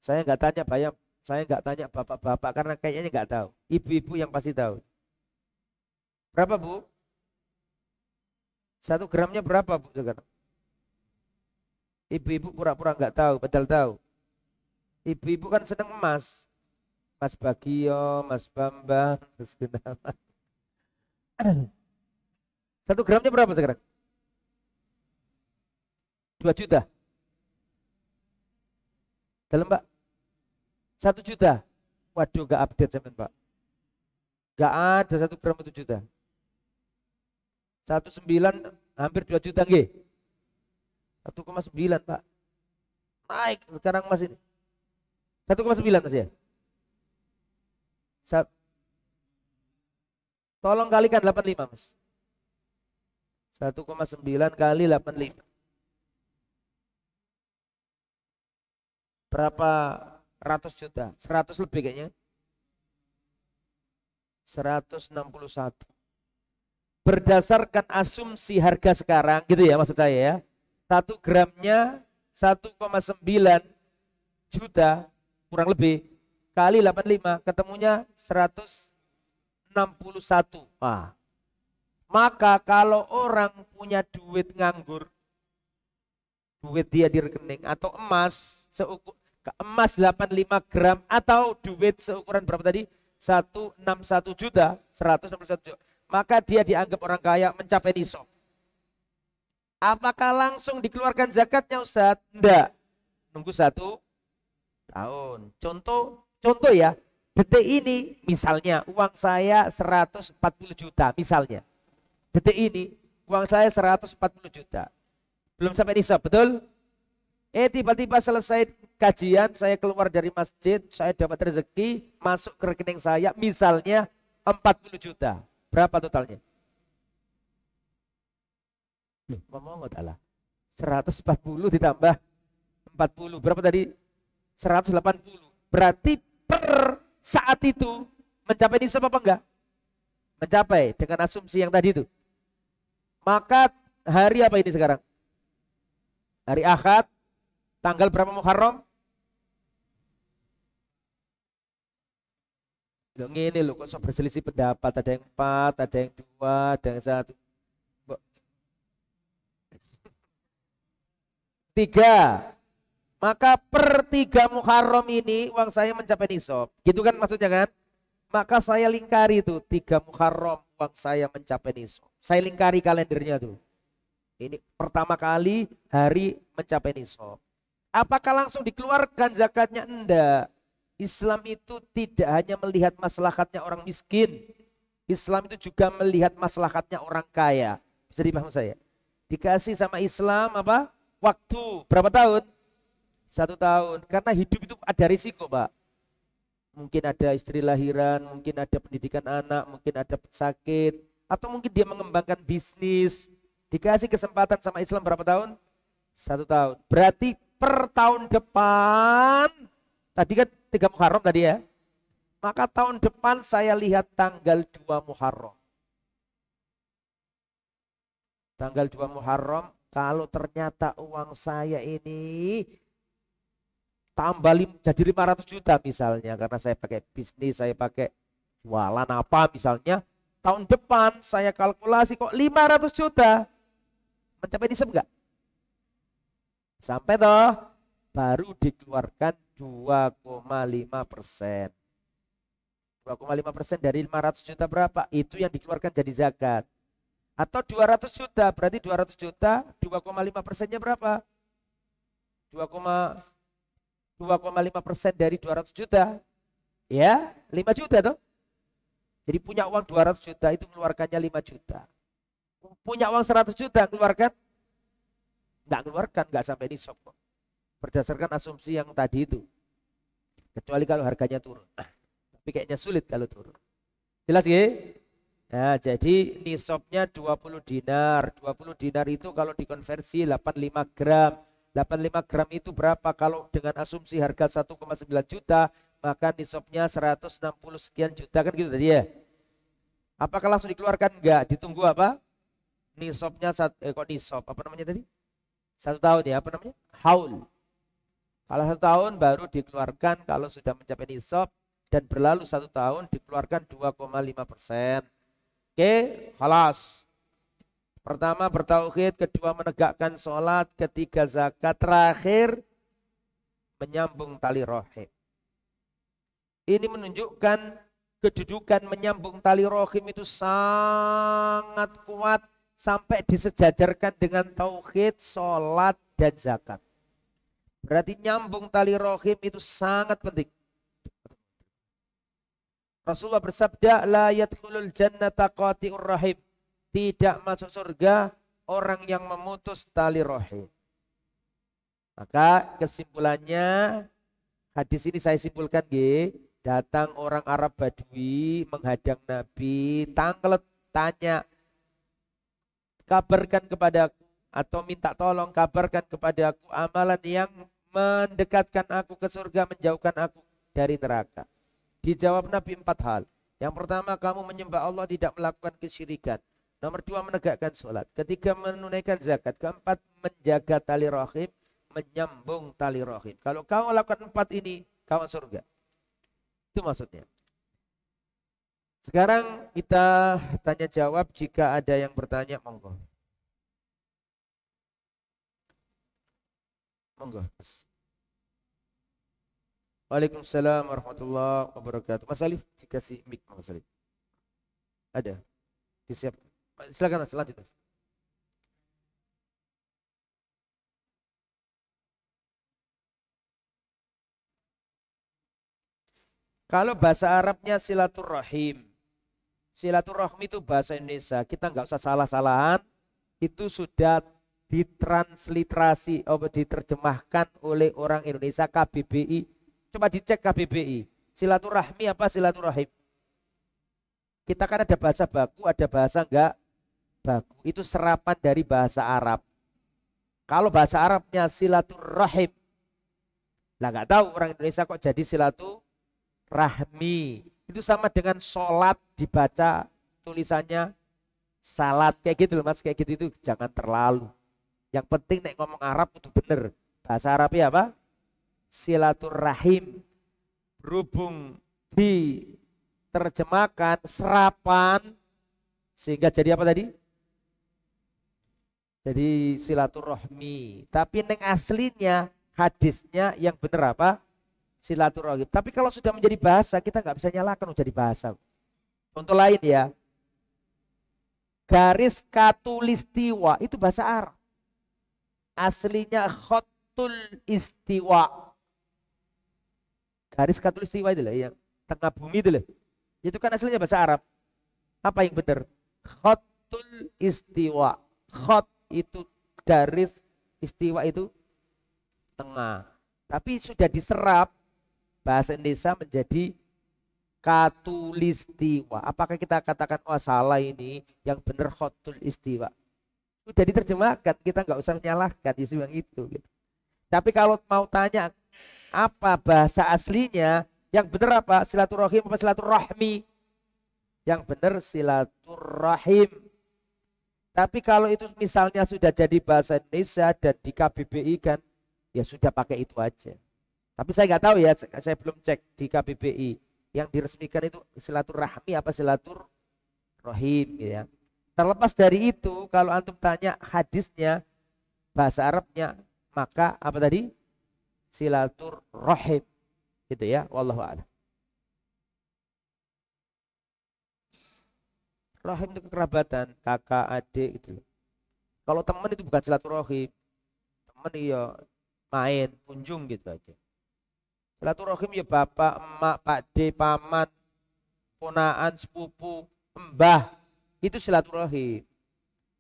[SPEAKER 1] Saya nggak tanya bayar Saya nggak tanya bapak-bapak karena kayaknya nggak tahu. Ibu-ibu yang pasti tahu. Berapa Bu? 1 gramnya berapa Bu sekarang? Ibu-ibu pura-pura nggak tahu, padahal tahu. Ibu-ibu kan seneng emas. Mas Bagio, Mas Bambang, Mas Gunawan. 1 gramnya berapa sekarang? 2 juta. Dalam Pak? 1 juta. Waduh, gak update zaman Pak. Gak ada 1 gram 1 juta. 1,9 hampir 2 juta nggih. 1,9 Pak. Naik sekarang Mas ini. 1,9 Mas ya. Tolong kalikan 85 Mas. 1,9 kali 85. Berapa ratus juta? 100 lebih kayaknya. 161. Berdasarkan asumsi harga sekarang gitu ya maksud saya ya. 1 gramnya 1,9 juta kurang lebih kali 85 ketemunya 161. Wah. Maka kalau orang punya duit nganggur, duit dia di rekening atau emas emas 85 gram atau duit seukuran berapa tadi? 161 juta, 161 juta. Maka dia dianggap orang kaya mencapai nisab. Apakah langsung dikeluarkan zakatnya Ustadz? Enggak. Nunggu 1 tahun. Contoh ya, detik ini misalnya uang saya 140 juta misalnya. Detik ini uang saya 140 juta. Belum sampai nisab, betul? Tiba-tiba selesai kajian, saya keluar dari masjid, saya dapat rezeki, masuk ke rekening saya, misalnya 40 juta. Berapa totalnya? Ngomong nggak lah. 140 ditambah 40, berapa tadi? 180. Berarti per saat itu mencapai nisab apa enggak? Mencapai dengan asumsi yang tadi itu. Maka hari apa ini sekarang? Hari Ahad, tanggal berapa Muharram? Loh ngene loh, kok berselisih pendapat, ada yang 4, ada yang 2, ada yang 1. 3. Maka per 3 Muharram ini uang saya mencapai nisab. Gitu kan maksudnya kan? Maka saya lingkari itu 3 Muharram uang saya mencapai nisab. Saya lingkari kalendernya tuh. Ini pertama kali hari mencapai nisab. Apakah langsung dikeluarkan zakatnya? Enggak. Islam itu tidak hanya melihat maslahatnya orang miskin. Islam itu juga melihat maslahatnya orang kaya. Bisa dipahami saya? Dikasih sama Islam apa? Waktu. Berapa tahun? 1 tahun. Karena hidup itu ada risiko Pak. Mungkin ada istri lahiran, mungkin ada pendidikan anak, mungkin ada sakit. Atau mungkin dia mengembangkan bisnis. Dikasih kesempatan sama Islam berapa tahun? 1 tahun. Berarti per tahun depan, tadi kan 3 Muharram tadi ya. Maka tahun depan saya lihat tanggal 2 Muharram. Tanggal 2 Muharram, kalau ternyata uang saya ini tambah jadi 500 juta misalnya. Karena saya pakai bisnis, saya pakai jualan apa misalnya. Tahun depan saya kalkulasi kok 500 juta. Mencapai nisab enggak? Sampai toh baru dikeluarkan 2,5%. 2,5% dari 500 juta berapa? Itu yang dikeluarkan jadi zakat. Atau 200 juta, berarti 200 juta 2,5%-nya berapa? 2,5% dari 200 juta. Ya, 5 juta toh. Jadi punya uang 200 juta itu keluarkannya 5 juta. Punya uang 100 juta keluarkan? Enggak keluarkan, enggak sampai nisab kok. Berdasarkan asumsi yang tadi itu. Kecuali kalau harganya turun. Tapi kayaknya sulit kalau turun. Jelas ya? Nah, jadi nisabnya 20 dinar. 20 dinar itu kalau dikonversi 85 gram. 85 gram itu berapa? Kalau dengan asumsi harga 1,9 juta, maka nisabnya 160 sekian juta kan gitu tadi ya. Apakah langsung dikeluarkan? Enggak, ditunggu apa? Nisabnya kok nisab apa namanya tadi? 1 tahun ya, apa namanya? Haul. Kalau 1 tahun baru dikeluarkan kalau sudah mencapai nisab dan berlalu 1 tahun dikeluarkan 2,5%. Oke, khalas. Pertama bertauhid, kedua menegakkan sholat, ketiga zakat, terakhir menyambung tali rahim. Ini menunjukkan kedudukan menyambung tali rahim itu sangat kuat sampai disejajarkan dengan tauhid, sholat, dan zakat. Berarti nyambung tali rahim itu sangat penting. Rasulullah bersabda, la yadkhulul jannata qati'ur rahim. Tidak masuk surga orang yang memutus tali rahim. Maka kesimpulannya, hadis ini saya simpulkan, datang orang Arab Badui menghadang Nabi, tanglet, tanya, kabarkan kepadaku atau minta tolong kabarkan kepadaku amalan yang mendekatkan aku ke surga, menjauhkan aku dari neraka. Dijawab Nabi 4 hal. Yang pertama, kamu menyembah Allah, tidak melakukan kesyirikan. Nomor 2, menegakkan sholat. Ketiga, menunaikan zakat. Keempat, menjaga tali rahim, menyambung tali rahim. Kalau kamu lakukan 4 ini, kamu surga. Itu maksudnya. Sekarang kita tanya jawab, jika ada yang bertanya, monggo. Monggo. Waalaikumsalam warahmatullahi wabarakatuh. Mas Alif dikasih mic, Mas Alif. Ada. Disiapkan. Silakan selanjutnya. Kalau bahasa Arabnya silaturahim. Silaturahmi itu bahasa Indonesia. Kita nggak usah salah-salahan. Itu sudah ditransliterasi, diterjemahkan oleh orang Indonesia, KBBI. Coba dicek KBBI. Silaturahmi apa silaturahim? Kita kan ada bahasa baku, ada bahasa enggak baku. Itu serapan dari bahasa Arab. Kalau bahasa Arabnya silaturahim, lah nggak tahu orang Indonesia kok jadi silaturahmi. Itu sama dengan sholat dibaca tulisannya salat, kayak gitu loh Mas, kayak gitu itu jangan terlalu. Yang penting nek ngomong Arab itu bener. Bahasa Arabnya apa? Silaturahim. Berhubung diterjemahkan serapan sehingga jadi apa tadi? Jadi silaturahmi. Tapi neng aslinya hadisnya yang bener apa? Silaturahim. Tapi kalau sudah menjadi bahasa kita nggak bisa nyalakan jadi bahasa. Contoh lain ya. Garis katulistiwa itu bahasa Arab. Aslinya khotul istiwa. Garis katulistiwa itu lah yang tengah bumi itu lah. Itu kan aslinya bahasa Arab. Apa yang benar? Khotul istiwa. Khot itu garis, istiwa itu tengah. Tapi sudah diserap bahasa Indonesia menjadi katulistiwa. Apakah kita katakan oh salah ini, yang benar khotul istiwa? Sudah diterjemahkan, kita nggak usah menyalahkan isu yang itu. Gitu. Tapi kalau mau tanya apa bahasa aslinya, yang benar apa? Silaturahim apa silaturahmi? Yang benar silaturahim. Tapi kalau itu misalnya sudah jadi bahasa Indonesia dan di KBBI kan, ya sudah pakai itu aja. Tapi saya nggak tahu ya, saya belum cek di KBBI. Yang diresmikan itu silaturahmi apa silaturahim ya. Terlepas dari itu, kalau antum tanya hadisnya, bahasa Arabnya, maka apa tadi? Silaturahim. Gitu ya, wallahu a'lam. Rahim itu kekerabatan, kakak, adik gitu. Kalau teman itu bukan silaturahim. Teman ya main, kunjung gitu aja. Silaturahim ya bapak, emak, pakde, paman, ponaan, sepupu, mbah. Itu silaturahim.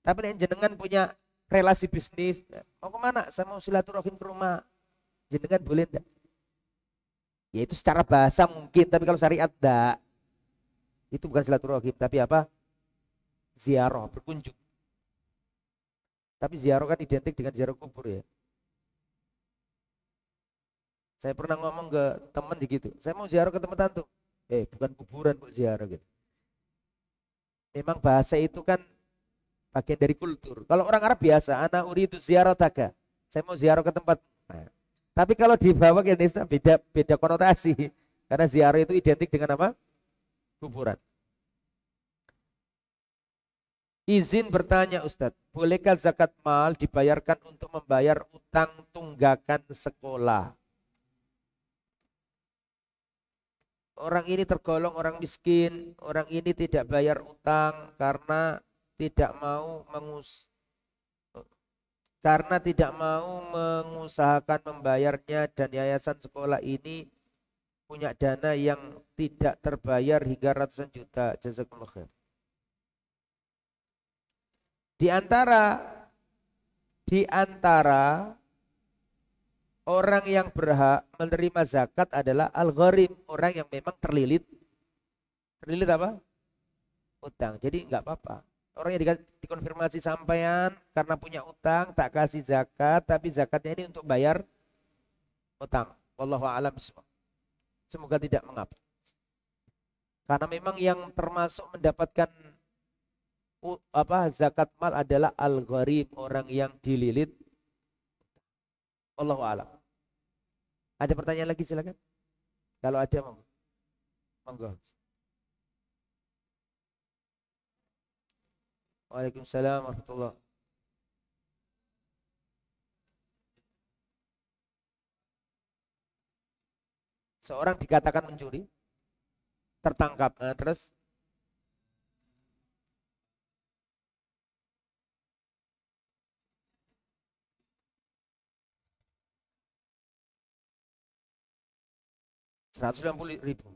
[SPEAKER 1] Tapi nek jenengan punya relasi bisnis, mau kemana? Saya mau silaturahim ke rumah. Jenengan boleh enggak? Ya itu secara bahasa mungkin, tapi kalau syariat enggak. Itu bukan silaturahim, tapi apa? Ziarah, berkunjung. Tapi ziarah kan identik dengan ziarah kubur ya. Saya pernah ngomong ke teman gitu, saya mau ziarah ke tempat antum. Bukan kuburan kok ziarah gitu. Memang bahasa itu kan bagian dari kultur. Kalau orang Arab biasa, ana uridu ziarataka. Saya mau ziarah ke tempat. Nah, Tapi kalau dibawa ke Indonesia beda konotasi. Karena ziarah itu identik dengan apa? Kuburan. Izin bertanya Ustadz, bolehkah zakat mal dibayarkan untuk membayar utang tunggakan sekolah? Orang ini tergolong orang miskin, orang ini tidak bayar utang tidak mau karena tidak mau mengusahakan membayarnya, dan yayasan sekolah ini punya dana yang tidak terbayar hingga ratusan juta. Jazakumullah khair. Di antara orang yang berhak menerima zakat adalah al-gharim, orang yang memang terlilit apa? Utang. Jadi nggak apa-apa. Orang yang dikonfirmasi sampean karena punya utang tak kasih zakat, tapi zakatnya ini untuk bayar utang. Wallahu a'lam bishawab. Semoga tidak mengapa. Karena memang yang termasuk mendapatkan zakat mal adalah al-gharib, orang yang dililit. Wallahu a'lam. Ada pertanyaan lagi silakan. Kalau ada monggo. Waalaikumsalam warahmatullahi. Seorang dikatakan mencuri, tertangkap, terus Rp190.000.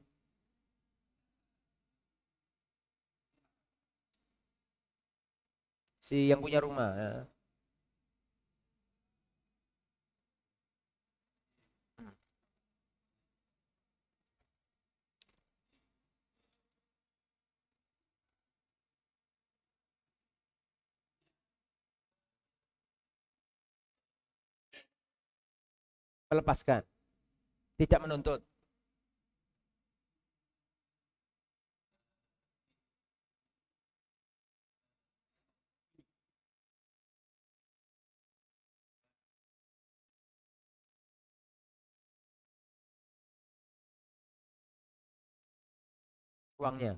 [SPEAKER 1] Si yang punya rumah. Ya. Melepaskan, tidak menuntut. Uangnya.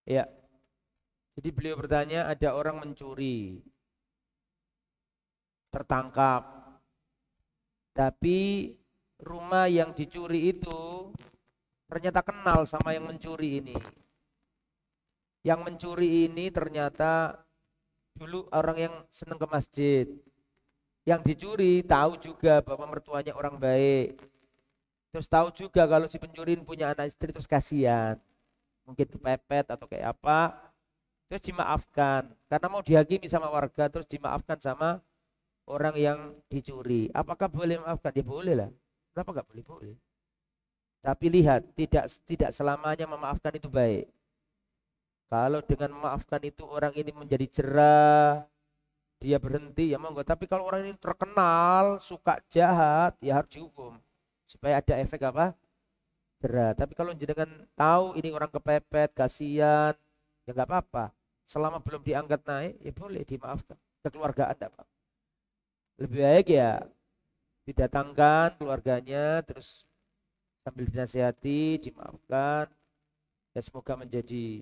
[SPEAKER 1] Ya. Jadi beliau bertanya, ada orang mencuri, tertangkap, tapi rumah yang dicuri itu ternyata kenal sama yang mencuri ini. Yang mencuri ini ternyata dulu orang yang senang ke masjid. Yang dicuri tahu juga bahwa mertuanya orang baik. Terus tahu juga kalau si pencuri punya anak istri, terus kasihan. Mungkin kepepet atau kayak apa. Terus dimaafkan. Karena mau dihakimi sama warga, terus dimaafkan sama orang yang dicuri. Apakah boleh maafkan? Ya boleh lah. Kenapa nggak boleh? Boleh. Tapi lihat, tidak selamanya memaafkan itu baik. Kalau dengan memaafkan itu orang ini menjadi jerah, dia berhenti, ya monggo. Tapi kalau orang ini terkenal suka jahat, ya harus dihukum supaya ada efek apa? Jerah. Tapi kalau jenengan tahu ini orang kepepet, kasihan, ya nggak apa-apa. Selama belum diangkat naik, ya boleh dimaafkan. Kekeluargaan enggak apa. Lebih baik ya didatangkan keluarganya, terus sambil dinasihati, dimaafkan. Ya semoga menjadi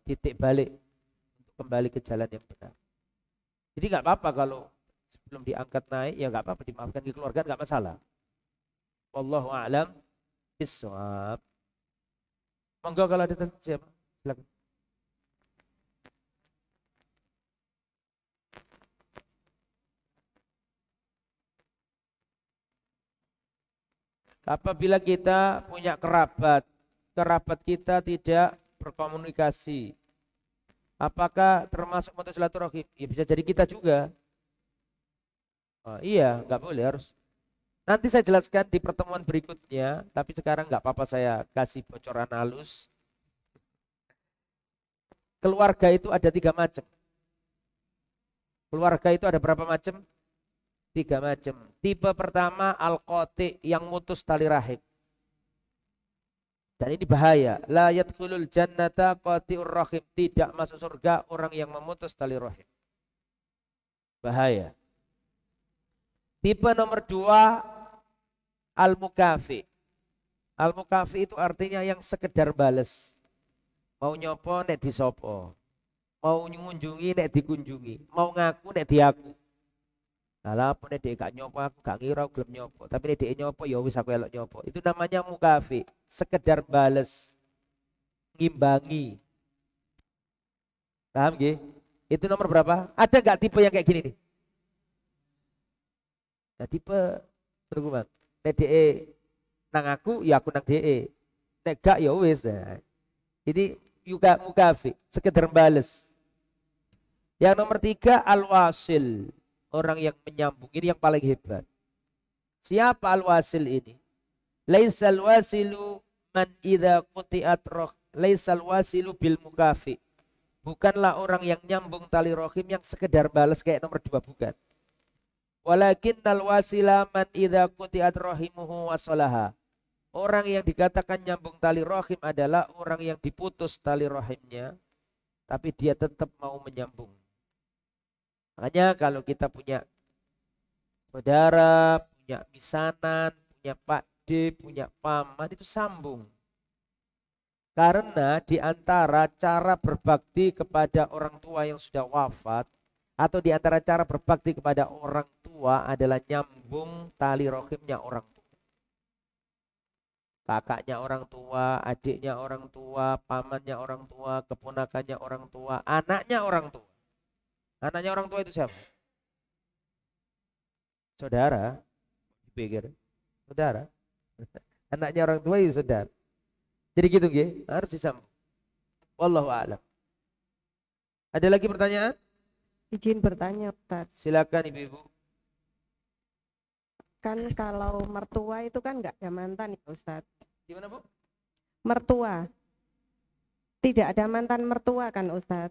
[SPEAKER 1] titik balik untuk kembali ke jalan yang benar. Jadi nggak apa-apa kalau sebelum diangkat naik, ya nggak apa-apa, dimaafkan ke keluarga, nggak masalah. Wallahu a'lam bishawab. Monggo kalau ada siapa, silakan. Apabila kita punya kerabat kita tidak berkomunikasi, apakah termasuk mutus silaturahim? Ya bisa jadi kita juga. Oh, iya, nggak boleh, harus. Nanti saya jelaskan di pertemuan berikutnya, tapi sekarang nggak apa-apa saya kasih bocoran halus. Keluarga itu ada 3 macam. Keluarga itu ada berapa macam? 3 macam. Tipe pertama al-qati, yang mutus tali rahim. Dan ini bahaya. La yadkhulul jannata qati'ur rahim. Tidak masuk surga orang yang memutus tali rahim. Bahaya. Tipe nomor 2, al-mukafi. Al-mukafi itu artinya yang sekedar bales. Mau nyopo nek disopo. Mau ngunjungi nek dikunjungi. Mau ngaku nek diaku. Lah apa nek dhek gak nyopo aku gak ngira gelem nyopo, tapi nek dhek nyopo ya wis aku elok nyopo. Itu namanya mukafi, sekedar bales, ngimbangi. Paham nggih? Itu nomor berapa? Ada enggak tipe yang kayak gini nih? Nah, tipe tunggu Bang. Nek dhek nang aku ya aku nang dhek. Nek gak ya wis. Nah, ini juga mukafi, sekedar bales. Yang nomor 3, al-wasil. Orang yang menyambung, ini yang paling hebat. Siapa al-wasil ini? Laisal wasilu man idza quti'at roh. Laisal wasilu bil mukafi. Bukanlah orang yang nyambung tali rohim yang sekedar balas kayak nomor 2, bukan. Walakinnal wasila man idza quti'at rahimuhu wasalaha. Orang yang dikatakan nyambung tali rohim adalah orang yang diputus tali rohimnya, tapi dia tetap mau menyambung. Makanya kalau kita punya saudara, punya misanan, punya Pak D, punya paman, itu sambung. Karena di antara cara berbakti kepada orang tua yang sudah wafat, atau di antara cara berbakti kepada orang tua adalah nyambung tali rohimnya orang tua. Kakaknya orang tua, adiknya orang tua, pamannya orang tua, keponakannya orang tua, anaknya orang tua. Anaknya orang tua itu siapa? Saudara. Dipikir. Saudara. Anaknya orang tua itu saudara. Jadi gitu nggih, harus disambung. Wallahu a'lam. Ada lagi pertanyaan?
[SPEAKER 2] Izin bertanya, Ustaz.
[SPEAKER 1] Silakan Ibu-ibu.
[SPEAKER 2] Kan kalau mertua itu kan nggak ada mantan ya, Ustaz.
[SPEAKER 1] Gimana, Bu?
[SPEAKER 2] Mertua. Tidak ada mantan mertua kan, Ustaz.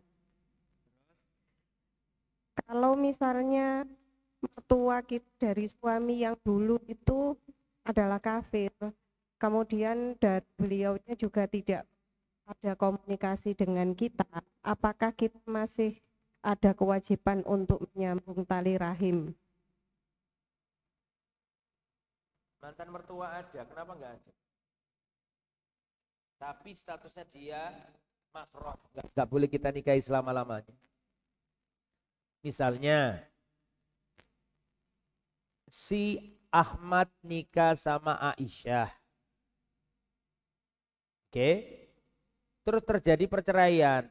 [SPEAKER 2] Kalau misalnya mertua kita dari suami yang dulu itu adalah kafir, kemudian dari beliaunya juga tidak ada komunikasi dengan kita, apakah kita masih ada kewajiban untuk menyambung tali rahim?
[SPEAKER 1] Mantan mertua ada, kenapa enggak ada? Tapi statusnya dia mahram, enggak boleh kita nikahi selama-lamanya. Misalnya si Ahmad nikah sama Aisyah. Oke. Terus terjadi perceraian.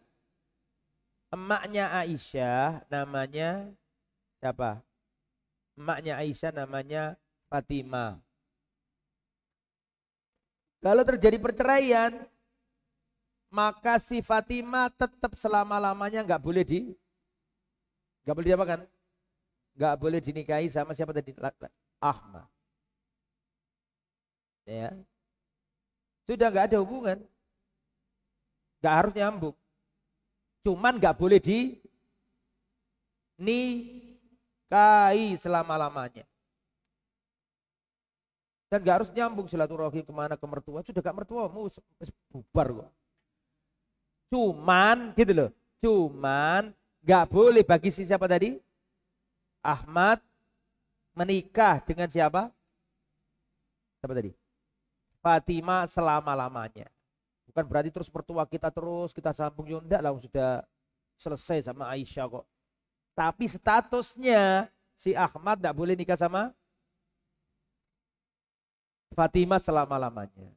[SPEAKER 1] Emaknya Aisyah namanya siapa? Emaknya Aisyah namanya Fatimah. Kalau terjadi perceraian, maka si Fatimah tetap selama-lamanya nggak boleh diapakan? Nggak boleh dinikahi sama siapa tadi? Ahmad. Ya. Sudah nggak ada hubungan. Nggak harus nyambung. Cuman nggak boleh dinikahi selama-lamanya. Dan nggak harus nyambung silaturahim kemana ke mertua. Sudah gak mertuamu bubar kok. Cuman gitu loh. Cuman nggak boleh bagi si siapa tadi? Ahmad menikah dengan siapa? Siapa tadi? Fatimah selama-lamanya. Bukan berarti terus mertua kita sambung, ya enggak lah, sudah selesai sama Aisyah kok. Tapi statusnya si Ahmad enggak boleh nikah sama Fatimah selama-lamanya.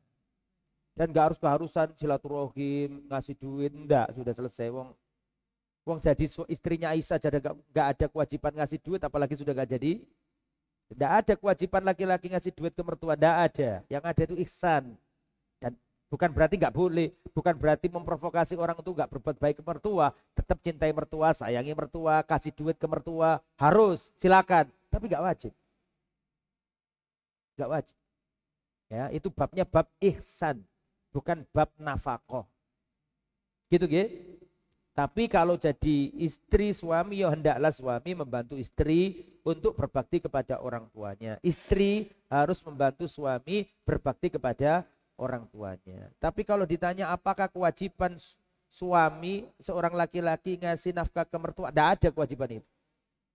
[SPEAKER 1] Dan enggak harus keharusan silaturahim, ngasih duit, enggak, sudah selesai. Wong jadi istrinya Aisyah jadi enggak ada kewajiban ngasih duit, apalagi sudah enggak jadi. Tidak ada kewajiban laki-laki ngasih duit ke mertua, tidak ada. Yang ada itu ihsan. Dan bukan berarti nggak boleh, bukan berarti memprovokasi orang itu nggak berbuat baik ke mertua. Tetap cintai mertua, sayangi mertua, kasih duit ke mertua, harus, silakan. Tapi nggak wajib. Nggak wajib. Ya, itu babnya bab ihsan, bukan bab nafkah. Gitu, gitu. Tapi kalau jadi istri suami, ya hendaklah suami membantu istri untuk berbakti kepada orang tuanya. Istri harus membantu suami berbakti kepada orang tuanya. Tapi kalau ditanya apakah kewajiban suami seorang laki-laki ngasih nafkah ke mertua, tidak ada kewajiban itu.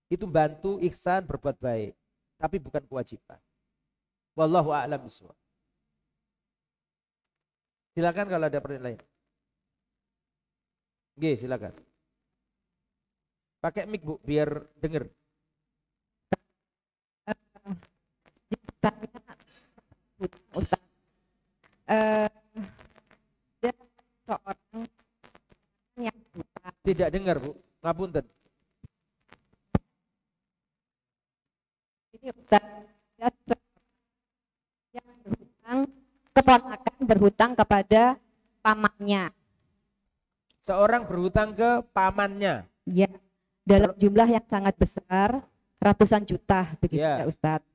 [SPEAKER 1] Itu bantu, ihsan, berbuat baik, tapi bukan kewajiban. Wallahu a'lam bishawab. Silakan kalau ada pertanyaan lain. Oke, silakan. Pakai mic Bu, biar denger.
[SPEAKER 3] Ustaz, dia seorang yang buta.
[SPEAKER 1] Tidak dengar Bu, ngapunten.
[SPEAKER 3] Ini Ustaz, dia yang berhutang, keponakan berhutang kepada pamannya.
[SPEAKER 1] Seorang berhutang ke pamannya.
[SPEAKER 3] Ya, dalam jumlah yang sangat besar, ratusan juta begitu
[SPEAKER 1] Ya.
[SPEAKER 3] ya Ustadz.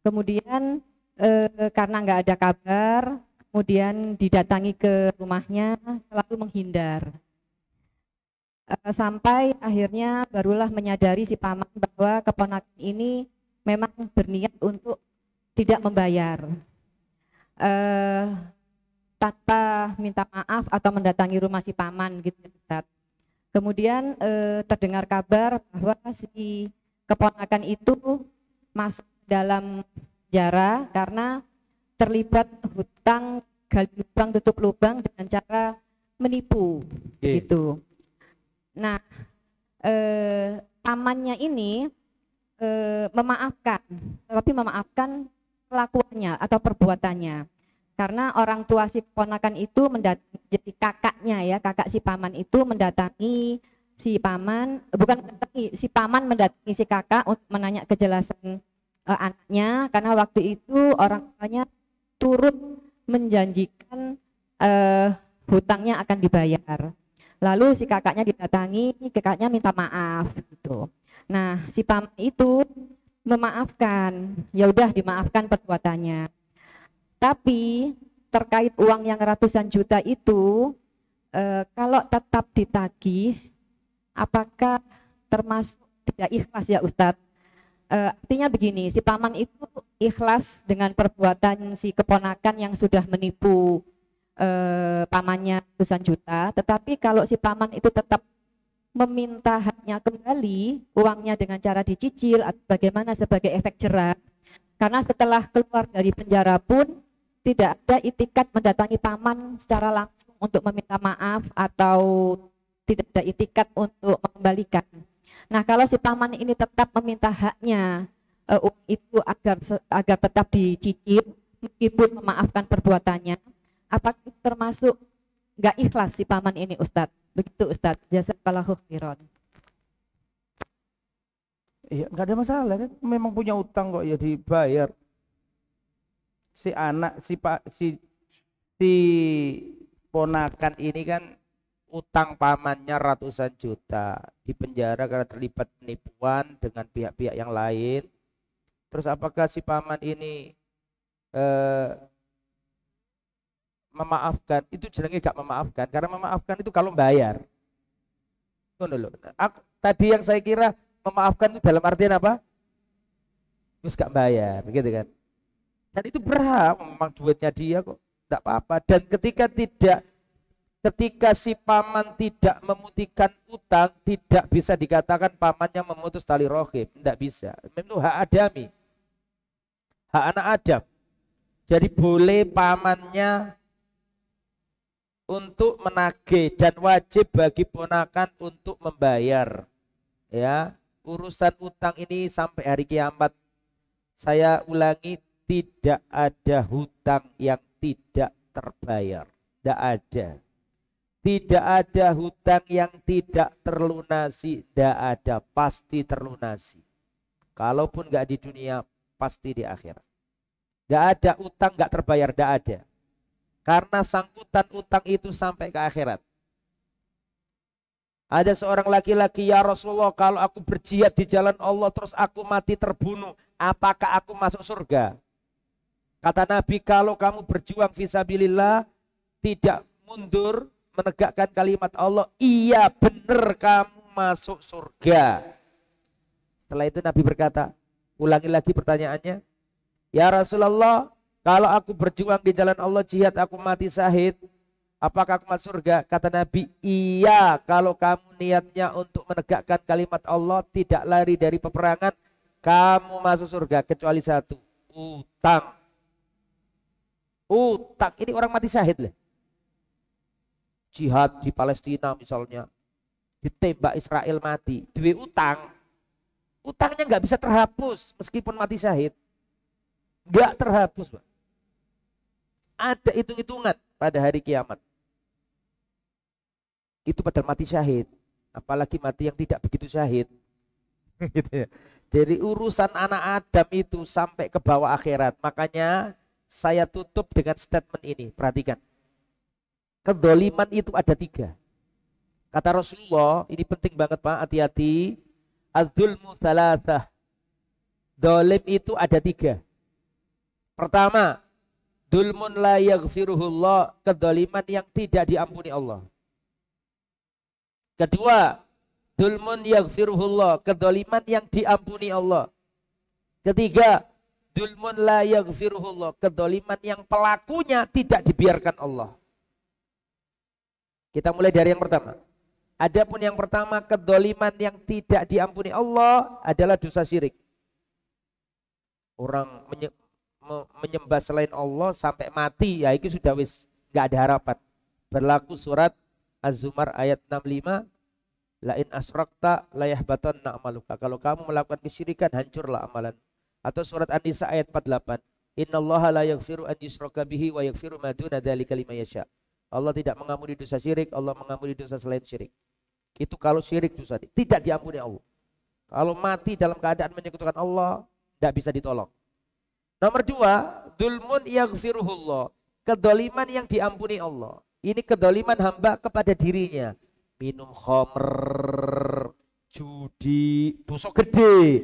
[SPEAKER 3] Kemudian karena nggak ada kabar, kemudian didatangi ke rumahnya, selalu menghindar. Sampai akhirnya barulah menyadari si paman bahwa keponakan ini memang berniat untuk tidak membayar. Tanpa minta maaf atau mendatangi rumah si paman gitu ya Ustadz. Kemudian terdengar kabar bahwa si keponakan itu masuk dalam penjara karena terlibat hutang gali lubang tutup lubang dengan cara menipu gitu. Nah, pamannya ini memaafkan, tapi memaafkan kelakuannya atau perbuatannya. Karena orang tua si keponakan itu mendatangi, jadi kakaknya ya, kakak si paman itu mendatangi si paman, bukan mendatangi, si paman mendatangi si kakak untuk menanya kejelasan anaknya, karena waktu itu orang tuanya turut menjanjikan hutangnya akan dibayar. Lalu si kakaknya didatangi, kakaknya minta maaf gitu. Nah, si paman itu memaafkan, ya udah dimaafkan perbuatannya. Tapi terkait uang yang ratusan juta itu, kalau tetap ditagih, apakah termasuk tidak ikhlas ya Ustadz? Artinya begini, si paman itu ikhlas dengan perbuatan si keponakan yang sudah menipu pamannya ratusan juta, tetapi kalau si paman itu tetap meminta haknya kembali, uangnya dengan cara dicicil atau bagaimana sebagai efek jerah, karena setelah keluar dari penjara pun tidak ada itikat mendatangi paman secara langsung untuk meminta maaf atau tidak ada itikat untuk mengembalikan. Nah, kalau si paman ini tetap meminta haknya itu agar tetap dicicil meskipun memaafkan perbuatannya, apakah itu termasuk nggak ikhlas si paman ini Ustadz? Begitu Ustadz. Jazakallahu khairan.
[SPEAKER 1] Iya, nggak ada masalah kan, memang punya utang kok ya dibayar. Si anak, si ponakan ini kan utang pamannya ratusan juta, di penjara karena terlibat penipuan dengan pihak-pihak yang lain. Terus apakah si paman ini memaafkan? Itu jenenge gak memaafkan, karena memaafkan itu kalau bayar. Tadi yang saya kira memaafkan itu dalam artian apa? Terus gak bayar, gitu kan? Dan itu berhak, memang duitnya dia kok, tidak apa-apa. Dan ketika si paman tidak memutihkan utang, tidak bisa dikatakan pamannya memutus tali rahim, tidak bisa. Itu hak adami, hak anak Adam. Jadi boleh pamannya untuk menagih dan wajib bagi ponakan untuk membayar. Ya, urusan utang ini sampai hari kiamat, saya ulangi, tidak ada hutang yang tidak terbayar. Tidak ada. Tidak ada hutang yang tidak terlunasi. Tidak ada. Pasti terlunasi. Kalaupun nggak di dunia, pasti di akhirat. Tidak ada utang nggak terbayar. Tidak ada. Karena sangkutan utang itu sampai ke akhirat. Ada seorang laki-laki, ya Rasulullah, kalau aku berjihad di jalan Allah terus aku mati terbunuh, apakah aku masuk surga? Kata Nabi, kalau kamu berjuang fisabilillah, tidak mundur menegakkan kalimat Allah, iya benar kamu masuk surga. Setelah itu Nabi berkata, ulangi lagi pertanyaannya, ya Rasulullah, Kalau aku berjuang di jalan Allah, jihad, aku mati syahid, apakah aku masuk surga? Kata Nabi, iya, kalau kamu niatnya untuk menegakkan kalimat Allah, tidak lari dari peperangan, kamu masuk surga, kecuali satu, utang. Utang, ini orang mati syahid lah. Jihad di Palestina misalnya, ditembak Israel mati, duit utang, utangnya nggak bisa terhapus meskipun mati syahid, nggak terhapus, Pak. Ada hitung-hitungan pada hari kiamat. Itu pada mati syahid, apalagi mati yang tidak begitu syahid. Gitu ya. Jadi urusan anak Adam itu sampai ke bawah akhirat. Makanya saya tutup dengan statement ini. Perhatikan. Kedoliman itu ada 3. Kata Rasulullah, ini penting banget Pak, hati-hati. Az-zulmu thalathah. Dolim itu ada 3. Pertama, dulmun la yaghfiruhullah, kedoliman yang tidak diampuni Allah. Kedua, dulmun yaghfiruhullah, kedoliman yang diampuni Allah. Ketiga, dulmun la yaghfiruhullah, kedoliman yang pelakunya tidak dibiarkan Allah. Kita mulai dari yang pertama. Adapun yang pertama, kedoliman yang tidak diampuni Allah adalah dosa syirik. Orang menyembah selain Allah sampai mati, ya itu sudah wis nggak ada harapan. Berlaku surat Az-Zumar ayat 65, la in asyrakta la yahbatanna amaluka. Kalau kamu melakukan kesyirikan, hancurlah amalan. Atau surat An-Nisa ayat 48, innallaha la yaghfiru an yushraka bihi wa yaghfiru ma duna dzalika liman yasha. Allah tidak mengampuni dosa syirik, Allah mengampuni dosa selain syirik. Itu kalau syirik dosa tidak diampuni Allah. Kalau mati dalam keadaan menyekutukan Allah, tidak bisa ditolong. Nomor 2, dulmun yaghfiruhullah, kedoliman yang diampuni Allah. Ini kedoliman hamba kepada dirinya. Minum khamr, judi, dosa gede.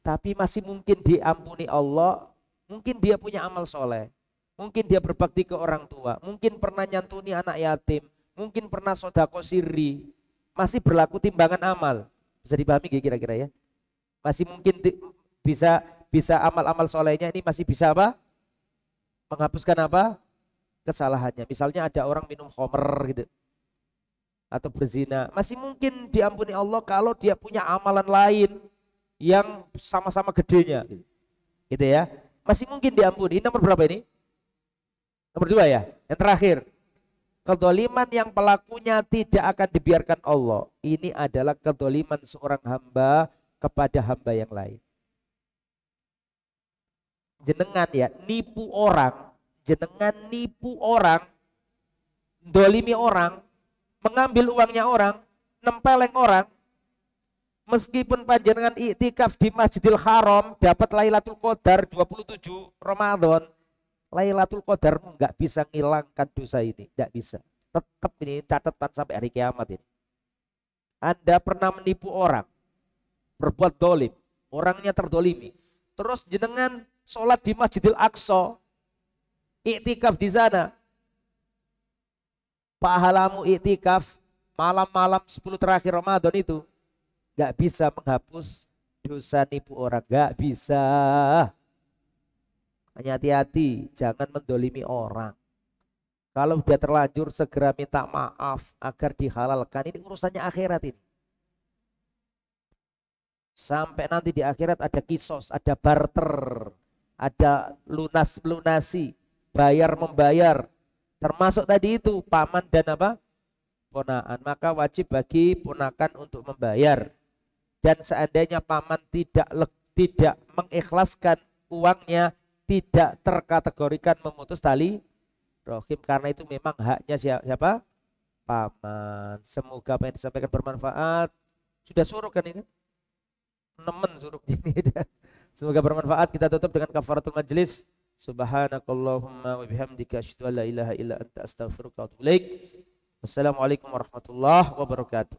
[SPEAKER 1] Tapi masih mungkin diampuni Allah. Mungkin dia punya amal soleh. Mungkin dia berbakti ke orang tua. Mungkin pernah nyantuni anak yatim. Mungkin pernah sodako sirri. Masih berlaku timbangan amal. Bisa dipahami kira-kira ya. Masih mungkin bisa amal-amal solehnya ini masih bisa apa? Menghapuskan apa? Kesalahannya. Misalnya ada orang minum khamr gitu. Atau berzina. Masih mungkin diampuni Allah kalau dia punya amalan lain yang sama-sama gedenya. Gitu ya. Masih mungkin diampuni. Ini nomor berapa ini? Nomor 2 ya. Yang terakhir. Kedoliman yang pelakunya tidak akan dibiarkan Allah. Ini adalah kedoliman seorang hamba kepada hamba yang lain. Jenengan ya, nipu orang, jenengan nipu orang, dolimi orang, mengambil uangnya orang, nempeleng orang, meskipun panjenengan iktikaf di Masjidil Haram, dapat Lailatul Qadar 27 Ramadan, Lailatul Qadarmu nggak bisa ngilangkan dosa ini, nggak bisa. Tetap ini catatan sampai hari kiamat ini. Anda pernah menipu orang, berbuat dolim, orangnya terdolimi, terus jenengan sholat di Masjidil Aqsa, iktikaf di sana, pahalamu iktikaf malam-malam 10 terakhir Ramadan itu nggak bisa menghapus dosa nipu orang, nggak bisa. Hanya hati-hati, jangan mendolimi orang. Kalau sudah terlanjur segera minta maaf agar dihalalkan. Ini urusannya akhirat ini. Sampai nanti di akhirat ada kisos, ada barter, ada lunas melunasi, bayar membayar. Termasuk tadi itu paman dan apa? Ponakan. Maka wajib bagi ponakan untuk membayar. Dan seandainya paman tidak mengikhlaskan uangnya, tidak terkategorikan memutus tali rahim, karena itu memang haknya siapa? Paman. Semoga apa yang disampaikan bermanfaat. Sudah suruh kan ini? Nemen suruh ini. Semoga bermanfaat. Kita tutup dengan kafaratul majlis. Subhanakallahumma wa bihamdika asyhadu an la ilaha illa anta astaghfiruka wa atubu ilaik. Wassalamualaikum warahmatullahi wabarakatuh.